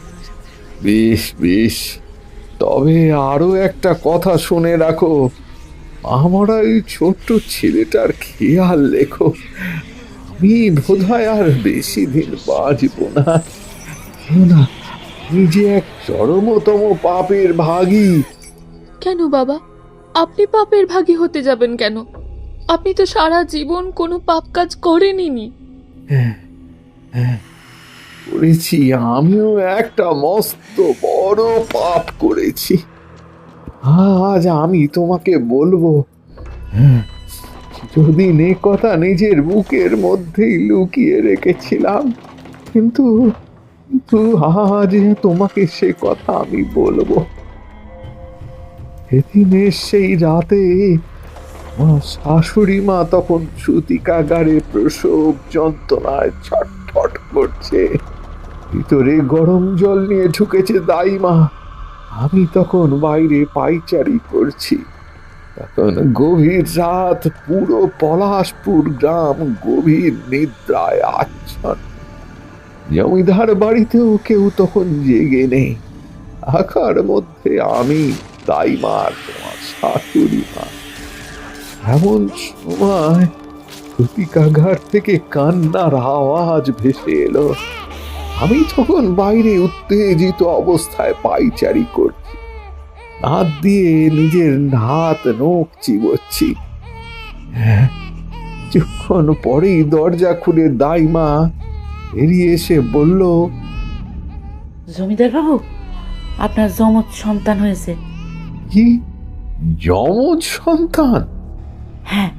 বেশ বেশ, তবে আরো একটা কথা শুনে রাখো, আমরা এই ছোট্ট ছেলেটার খেয়াল রেখো। আমি বোধহয় আর বেশি দিন বাঁচবো না। না, আমি যে এক চরমতম পাপের ভাগী। কেন বাবা, আপনি পাপের ভাগী হতে যাবেন কেন? আপনি তো সারা জীবন কোনো পাপ কাজ করেননি। করেছি, আমিও একটা মস্ত বড় পাপ করেছি। আজ আমি তোমাকে বলবো, যদিন এ কথা নিজের বুকের মধ্যেই লুকিয়ে রেখেছিলাম, কিন্তু আজ তোমাকে সে কথা আমি বলবো। সেদিনের সেই রাতে আমার শাশুড়ি মা তখন সূতিকাগারে প্রসব যন্ত্রণায় ছটফট করছে। ভিতরে গরম জল নিয়ে ঢুকেছে দাইমা। আমি তখন বাইরে পাইচারি করছি। তখন গভীর রাত, পুরো পলাশপুর গ্রাম গভীর নিদ্রায় আচ্ছন্ন। জমিদার বাড়িতেও কেউ তখন জেগে নেই। আকার মধ্যে আমি, দাইমা, তোমার শাশুড়ি মা। এমন সময় সূতিকাগার থেকে কান্নার আওয়াজ ভেসে এলো। আমি তখন বাইরে উত্তেজিত অবস্থায় পাইচারি করছি, হাত দিয়ে নিজের হাত নখ চিবোচ্ছি। কিছুক্ষণ পরেই দরজা খুলে দাইমা এড়িয়ে এসে বলল, জমিদার বাবু, আপনার যমজ সন্তান হয়েছে। কি যমজ সন্তান? হ্যাঁ,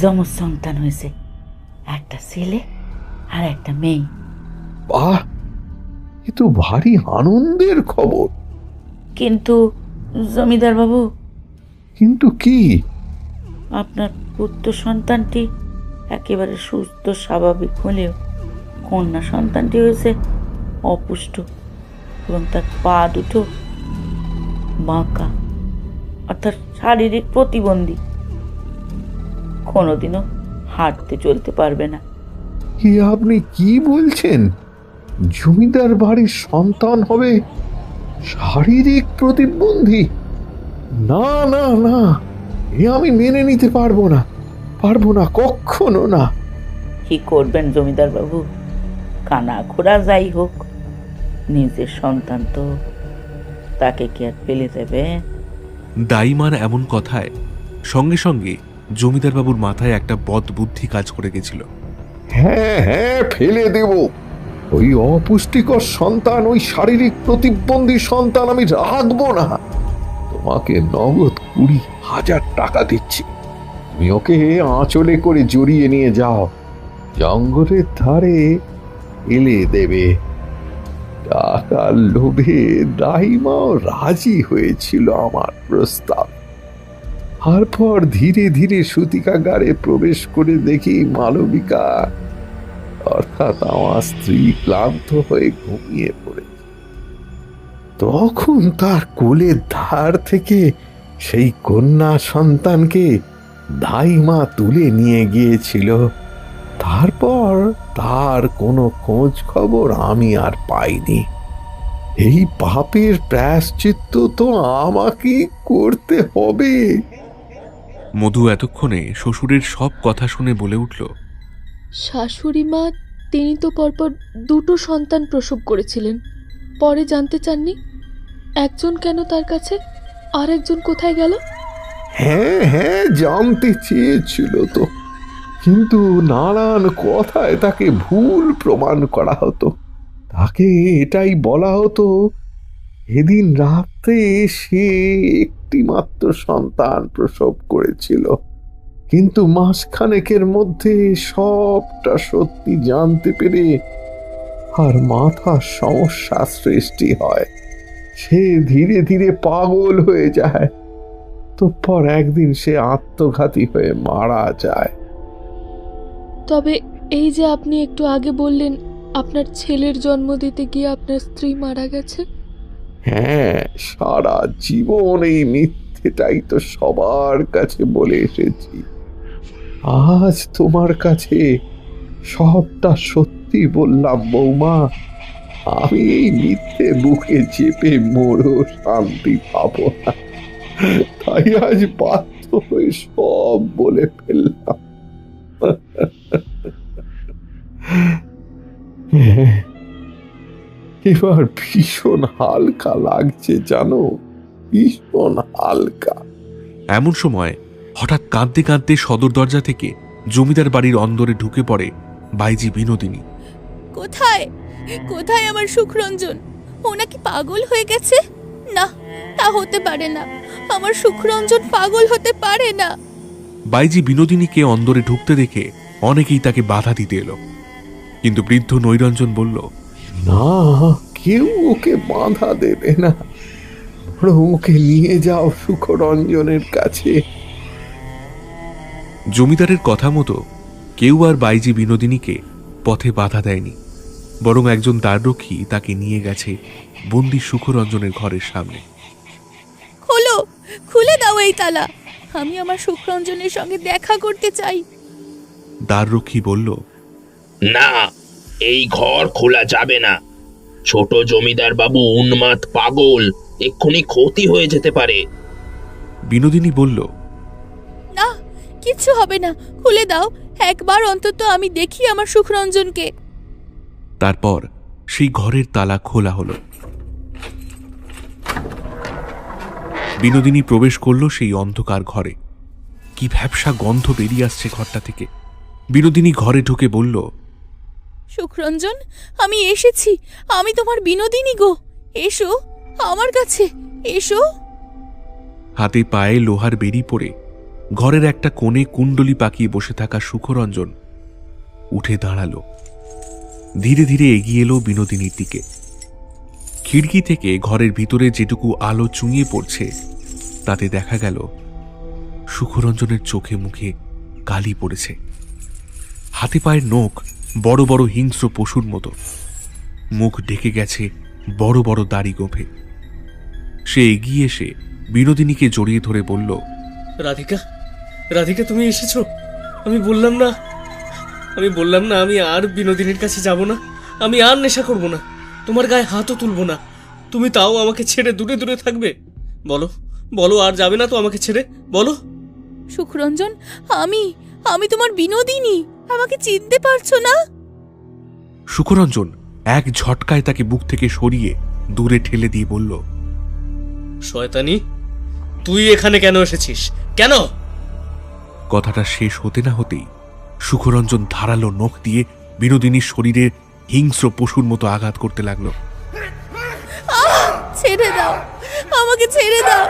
যমজ সন্তান হয়েছে, একটা ছেলে আর একটা মেয়ে। বাহ, এ তো ভারী আনন্দের খবর। কিন্তু জমিদার বাবু। কিন্তু কি? আপনার পুত্র সন্তানটি একেবারে সুস্থ স্বাভাবিক হলেও কন্যা সন্তানটি হয়েছে অপুষ্ট এবং তার পা দুটো বাঁকা, অর্থাৎ শারীরিক প্রতিবন্ধী। কোনোদিনও হাঁটতে চলতে পারবে না। কি আপনি কি বলছেন? জমিদার বাড়ির সন্তান হবে শারীরিক প্রতিবন্ধী? না না না, এ আমি মেনে নিতে পারবো না, পারবো না, কখনো না। কি করবেন জমিদার বাবু? কানা খোড়া যাই হোক, নিজের সন্তান তো, তাকে কি আর ফেলে দেবে? দাইমার এমন কথায় সঙ্গে সঙ্গে জমিদার বাবুর মাথায় একটা বদ বুদ্ধি কাজ করে গেছিল। হ্যাঁ হ্যাঁ, ফেলে দেব। ওই অপুষ্টিকর সন্তান, ওই শারীরিক প্রতিবন্ধী সন্তান আমি রাখবো না। তোমাকে নগদ 20,000 টাকা দিচ্ছি। তুমি ওকে আঁচলে করে জড়িয়ে নিয়ে যাও, জঙ্গলের ধারে এলে দেবে। টাকার লোভে দাইমাও রাজি হয়েছিল আমার প্রস্তাব। তারপর ধীরে ধীরে সূতিকাগারে প্রবেশ করে দেখি মালবিকা, অর্থাৎ আমার স্ত্রী, ক্লান্ত হয়ে ঘুমিয়ে পড়েছে। তখন তার কোলের ধার থেকে সেই কন্যা সন্তানকে দাইমা তুলে নিয়ে গিয়েছিল। তারপর তার কোনো খোঁজ খবর আমি আর পাইনি। এই পাপের প্রায়শ্চিত্ত তো আমাকেই করতে হবে। মধু এতক্ষণে শ্বশুরের সব কথা শুনে বলে উঠল, শাশুড়ি মা, তিনি তো পরপর 2টো সন্তান প্রসব করেছিলেন, পরে জানতে চাননি একজন কেন তার কাছে, আর একজন কোথায় গেল? হ্যাঁ হ্যাঁ, জানতে চেয়েছিল তো, কিন্তু নানান কথায় তাকে ভুল প্রমাণ করা হতো। তাকে এটাই বলা হতো এদিন রাতে সে একটি মাত্র সন্তান প্রসব করেছিল, কিন্তু মাসখানেকের মধ্যে সবটা সত্যি জানতে পেরে আর মাথার সমস্যা সৃষ্টি হয়। সে ধীরে ধীরে পাগল হয়ে যায়। তারপর একদিন সে আত্মঘাতী হয়ে মারা যায়। তবে এই যে আপনি একটু আগে বললেন আপনার ছেলের জন্ম দিতে গিয়ে আপনার স্ত্রী মারা গেছে। হ্যাঁ, সারা জীবন এই মিথ্যেটাই তো সবার কাছে বলে এসেছি। আজ তোমার কাছে সবটা সত্যি বললাম বৌমা। আমি এই মিথ্যে বুকে চেপে মরো শান্তি পাবো না, তাই আজ বাধ্য হয়ে সব বলে ফেললাম। এবার ভীষণ হালকা লাগছে জানো, ভীষণ হালকা। এমন সময় হঠাৎ কাঁদতে কাঁদতে সদর দরজা থেকে জমিদার বাড়ির অন্দরে ঢুকে পড়ে বাইজি বিনোদিনী। কোথায় কোথায় আমার সুখরঞ্জন? ও নাকি পাগল হয়ে গেছে? না, তা হতে পারে না, আমার সুখরঞ্জন পাগল হতে পারে না। বাইজি বিনোদিনীকে অন্দরে ঢুকতে দেখে অনেকেই তাকে বাধা দিতে এলো, কিন্তু বৃদ্ধ নৈরঞ্জন বলল, না, কেউ ওকে বাধা দেবে না। বরং ওকে নিয়ে যাও সুখরঞ্জনের কাছে। জমিদারের কথা মতো কেউ আর বাইজি বিনোদিনীকে পথে বাধা দেয়নি, বরং একজন দ্বাররক্ষী তাকে নিয়ে গেছে বন্দি সুখরঞ্জনের ঘরের সামনে। খোলো, খুলে দাও এই তালা, আমি আমার সুখরঞ্জনের সঙ্গে দেখা করতে চাই। দ্বাররক্ষী বলল, না, এই ঘর খোলা যাবে না। ছোট জমিদার বাবু উন্মাদ পাগল, এক্ষুনি ক্ষতি হয়ে যেতে পারে। বিনোদিনী বলল, না, কিচ্ছু হবে না, খুলে দাও, একবার অন্তত আমি দেখি আমার সুখরঞ্জনকে। তারপর সেই ঘরের তালা খোলা হলো। বিনোদিনী প্রবেশ করল সেই অন্ধকার ঘরে। কি ভ্যাপসা গন্ধ বেরিয়ে আসছে ঘরটা থেকে। বিনোদিনী ঘরে ঢুকে বলল, সুখরঞ্জন, আমি এসেছি, আমি তোমার বিনোদিনী গো, এসো আমার কাছে, এসো। হাতে পায়ে লোহার বেড়ি পরে ঘরের একটা কোণে কুণ্ডলি পাকিয়ে বসে থাকা সুখরঞ্জন উঠে দাঁড়ালো। ধীরে ধীরে এগিয়ে এলো বিনোদিনীর দিকে। খিড়কি থেকে ঘরের ভিতরে যেটুকু আলো চুঁইয়ে পড়ছে তাতে দেখা গেল সুখরঞ্জনের চোখে মুখে কালি পড়েছে। হাতে পায়ের নখ বড় বড় হিংস্র পশুর মতো, মুখ ঢেকে গেছে বড় বড় দাড়ি গোঁফে। সে এগিয়ে এসে বিনোদিনীকে জড়িয়ে ধরে বলল, রাধিকা, রাধিকা, তুমি এসেছো? আমি বললাম না আমি আর বিনোদিনীর কাছে যাব না, আমি আর নেশা করব না, তোমার গায়ে হাতও তুলবো না। তুমি তাও আমাকে ছেড়ে দূরে দূরে থাকবে? বলো, বলো, আর যাবে না তো আমাকে ছেড়ে? বলো। সুখরঞ্জন, আমি তোমার বিনোদিনী, আমাকে চিনতে পারছো না? সুখরঞ্জন এক ঝটকায় তাকে বুক থেকে সরিয়ে দূরে ঠেলে দিয়ে বলল, শয়তানি, তুই এখানে কেন এসেছিস? কেন? কথাটা শেষ হতে না হতেই সুখরঞ্জন ধারালো নখ দিয়ে বিনোদিনীর শরীরে হিংস্র পশুর মতো আঘাত করতে লাগলো। ছেড়ে দাও, আমাকে ছেড়ে দাও,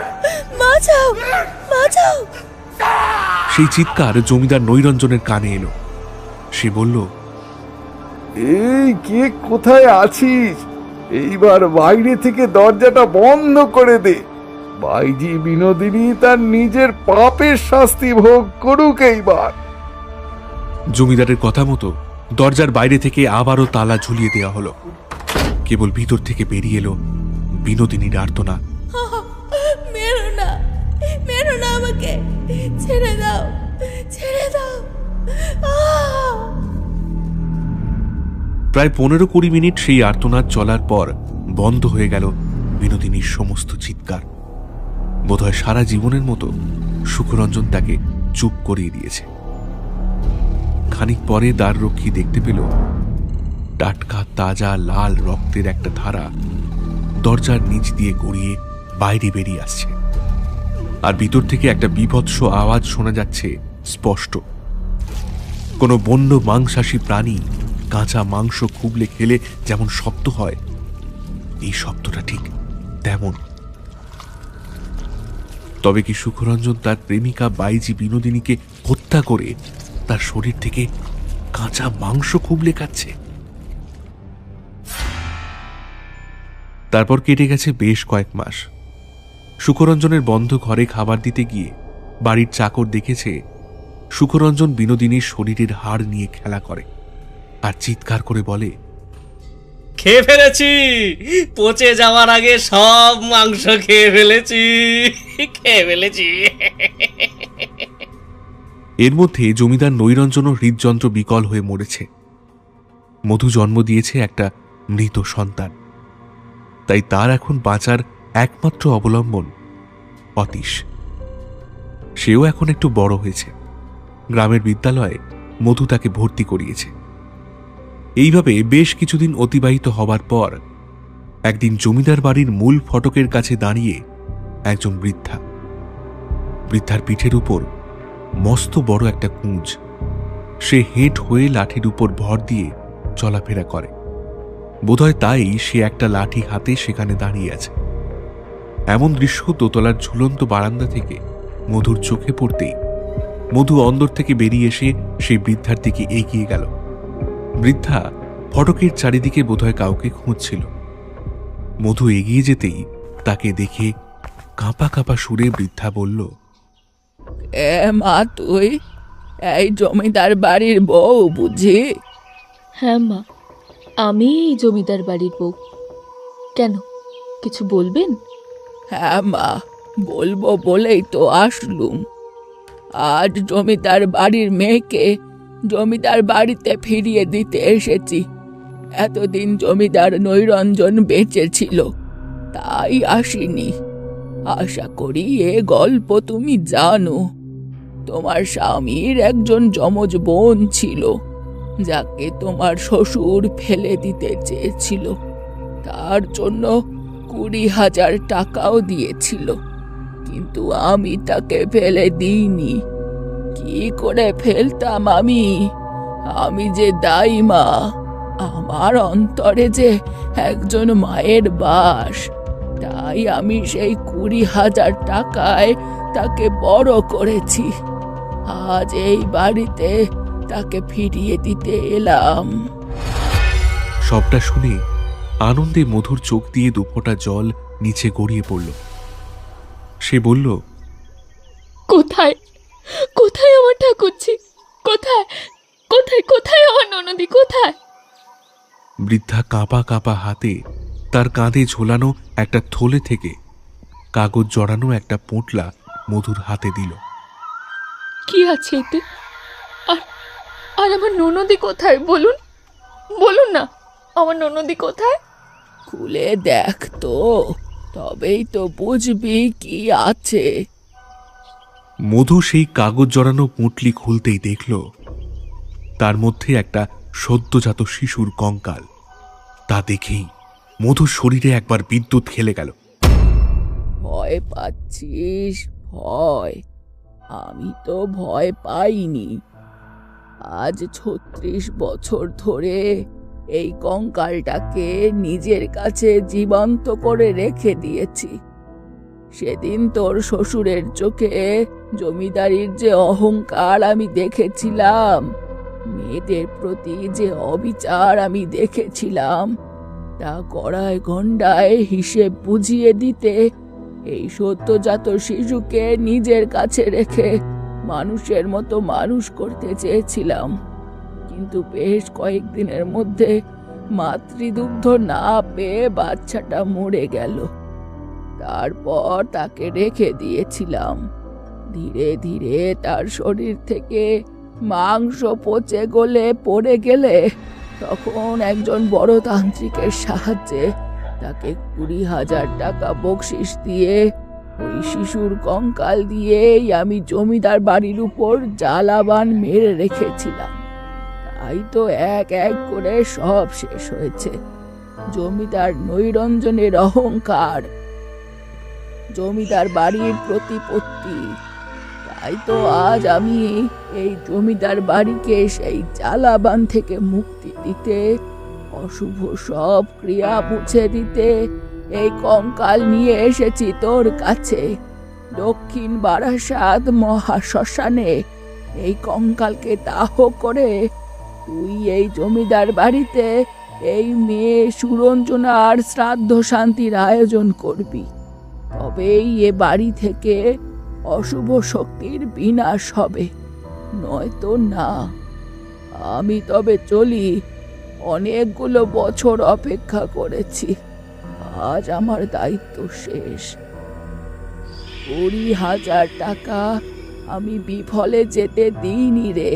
বাঁচাও, বাঁচাও। সেই চিৎকার জমিদার নৈরঞ্জনের কানে এলো। সে বলল, এই কে, কোথায় আছিস? এইবার বাইরে থেকে দরজাটা বন্ধ করে দে। বাইজি বিনোদিনী তার নিজের পাপের শাস্তি ভোগ করুক এইবার। জমিদারের কথা মতো দরজার বাইরে থেকে আবারও তালা ঝুলিয়ে দেওয়া হলো। কেবল ভিতর থেকে বেরিয়ে এলো বিনোদিনীর আর্তনাদ। মেরো না, মেরো না, আমাকে ছেড়ে দাও, ছেড়ে দাও। প্রায় 15-20 মিনিট সেই আর্তনাদ চলার পর বন্ধ হয়ে গেল বিনোদিনীর সমস্ত চিৎকার। বোধহয় সারা জীবনের মতো সুখরঞ্জন তাকে চুপ করিয়ে দিয়েছে। খানিক পরে দ্বাররক্ষী দেখতে পেল টাটকা তাজা লাল রক্তের একটা ধারা দরজার নিচ দিয়ে গড়িয়ে বাইরে বেরিয়ে আসছে, আর ভিতর থেকে একটা বীভৎস আওয়াজ শোনা যাচ্ছে স্পষ্ট। কোনো বন্য মাংসাশী প্রাণী কাঁচা মাংস খুবলে খেলে যেমন শব্দ হয়, এই শব্দটা ঠিক তেমন। তবে কি সুখরঞ্জন তার প্রেমিকা বাইজি বিনোদিনীকে হত্যা করে তার শরীর থেকে কাঁচা মাংস খুবলে খাচ্ছে? তারপর কেটে গেছে বেশ কয়েক মাস। সুখরঞ্জনের বন্ধ ঘরে খাবার দিতে গিয়ে বাড়ির চাকর দেখেছে সুখরঞ্জন বিনোদিনীর শরীরের হাড় নিয়ে খেলা করে আর চিৎকার করে বলে, খেয়ে ফেলেছি, পচে যাওয়ার আগে সব মাংস খেয়ে ফেলেছি, খেয়ে ফেলেছি। এর মধ্যে জমিদার নৈরঞ্জনও হৃদযন্ত্র বিকল হয়ে মরেছে। মধু জন্ম দিয়েছে একটা মৃত সন্তান, তাই তার এখন বাঁচার একমাত্র অবলম্বন অতীশ। সেও এখন একটু বড় হয়েছে। গ্রামের বিদ্যালয়ে মধু তাকে ভর্তি করিয়েছে। এইভাবে বেশ কিছুদিন অতিবাহিত হবার পর একদিন জমিদার বাড়ির মূল ফটকের কাছে দাঁড়িয়ে একজন বৃদ্ধার পিঠের উপর মস্ত বড় একটা কুঁজ। সে হেঁট হয়ে লাঠির উপর ভর দিয়ে চলাফেরা করে। বোধহয় তাই সে একটা লাঠি হাতে সেখানে দাঁড়িয়ে আছে। এমন দৃশ্য দোতলার ঝুলন্ত বারান্দা থেকে মধুর চোখে পড়তেই মধু অন্দর থেকে বেরিয়ে এসে সেই বৃদ্ধার দিকে এগিয়ে গেল। বৃদ্ধা ফটকের চারিদিকে বোধহয় কাউকে খুঁজছিল। মধু এগিয়ে যেতেই তাকে দেখে কাঁপা কাঁপা সুরে বৃদ্ধা বলল, এ মা, তুই এই জমিদার বাড়ির বউ বুঝি? হ্যাঁ মা, আমি এই জমিদার বাড়ির বউ। কেন, কিছু বলবেন? হ্যাঁ মা, বলবো বলেই তো আসলুম। আজ জমিদার বাড়ির মেয়েকে জমিদার বাড়িতে ফিরিয়ে দিতে এসেছি। এতদিন জমিদার নৈরঞ্জন বেঁচে ছিল, তাই আসিনি। আশা করি এ গল্প তুমি জানো। তোমার স্বামীর একজন যমজ বোন ছিল, যাকে তোমার শ্বশুর ফেলে দিতে চেয়েছিল। তার জন্য 20,000 টাকাও দিয়েছিল, কিন্তু আমি তাকে ফেলে দিইনি। কি করে ফেলতাম আমি যে দায়ী মা। আমার অন্তরে যে একজন মায়ের বাস, তাই আমি সেই 20,000 টাকায় তাকে বড় করেছি। আজ এই বাড়িতে তাকে ফিরিয়ে দিতে এলাম। সবটা শুনে আনন্দে মধুর চোখ দিয়ে দুফোঁটা জল নিচে গড়িয়ে পড়ল। সে বলল, কোথায় কোথায় আমার ঠাকুরছি? কোথায় কোথায় কোথায় আমার ননদি? কোথায়? বৃদ্ধা কাঁপা কাঁপা হাতে তার কাঁধে ঝোলানো একটা থলে থেকে কাগজ জড়ানো একটা পোঁটলা মধুর হাতে দিল। কি আছে এতে? আর আর আমার ননদি কোথায়? বলুন বলুন না, আমার ননদি কোথায়? খুলে দেখ তো, তবেই তো বুঝবি কি আছে। মধু সেই কাগজ জড়ানো পুঁটলি খুলতেই দেখল তার মধ্যে একটা সদ্যজাত শিশুর কঙ্কাল। তা দেখেই মধুর শরীরে একবার বিদ্যুৎ খেলে গেল। ভয় পাচ্ছিস? ভয়? আমি তো ভয় পাইনি। আজ 36 বছর ধরে এই কঙ্কালটাকে নিজের কাছে জীবন্ত করে রেখে দিয়েছি। সেদিন তোর শ্বশুরের চোখে জমিদারির যে অহংকার আমি দেখেছিলাম, মেয়েদের প্রতি যে অবিচার আমি দেখেছিলাম, তা গড়ায় গন্ডায় হিসেব বুঝিয়ে দিতে এই সদ্যজাত শিশুকে নিজের কাছে রেখে মানুষের মতো মানুষ করতে চেয়েছিলাম। কিন্তু বেশ কয়েকদিনের মধ্যে মাতৃদুগ্ধ না পেয়ে বাচ্চাটা মরে গেল। তারপর তাকে রেখে দিয়েছিলাম। ধীরে ধীরে তার শরীর থেকে মাংস পচে গলে পড়ে গেলে তখন একজন বড় তান্ত্রিকের সাহায্যে তাকে 20,000 টাকা বকশিশ দিয়ে ওই শিশুর কঙ্কাল দিয়েই আমি জমিদার বাড়ির উপর জ্বালাবান মেরে রেখেছিলাম। তাই তো এক এক করে সব শেষ হয়েছে। জমিদার নৈরঞ্জনের অহংকার, জমিদার বাড়ির প্রতিপত্তি। তাই তো আজ আমি এই জমিদার বাড়িকে সেই জ্বালাবান থেকে মুক্তি দিতে, অশুভ সব ক্রিয়া মুছে দিতে এই কঙ্কাল নিয়ে এসেছি তোর কাছে। দক্ষিণ বারাসাত মহাশ্মশানে এই কঙ্কালকে দাহ করে তুই এই জমিদার বাড়িতে এই মেয়ে সুরঞ্জনার শ্রাদ্ধ শান্তির আয়োজন করবি। তবেই এ বাড়ি থেকে অশুভ শক্তির বিনাশ হবে, নয়তো না। আমি তবে চলি। অনেকগুলো বছর অপেক্ষা করেছি, আজ আমার দায়িত্ব শেষ। 20,000 টাকা আমি বিফলে যেতে দিইনি রে।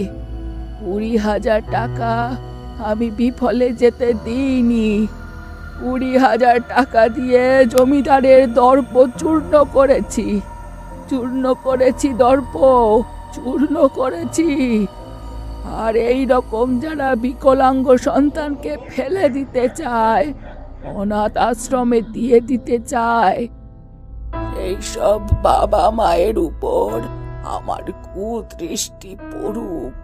20,000 টাকা আমি বিফলে যেতে দিইনি। 20,000 টাকা দিয়ে জমিদারের দর্প চূর্ণ করেছি, দর্প চূর্ণ করেছি। আর এই রকম যারা বিকলাঙ্গ সন্তানকে ফেলে দিতে চায়, অনাথ আশ্রমে দিয়ে দিতে চায়, এইসব বাবা মায়ের উপর আমার কুদৃষ্টি পড়ুক।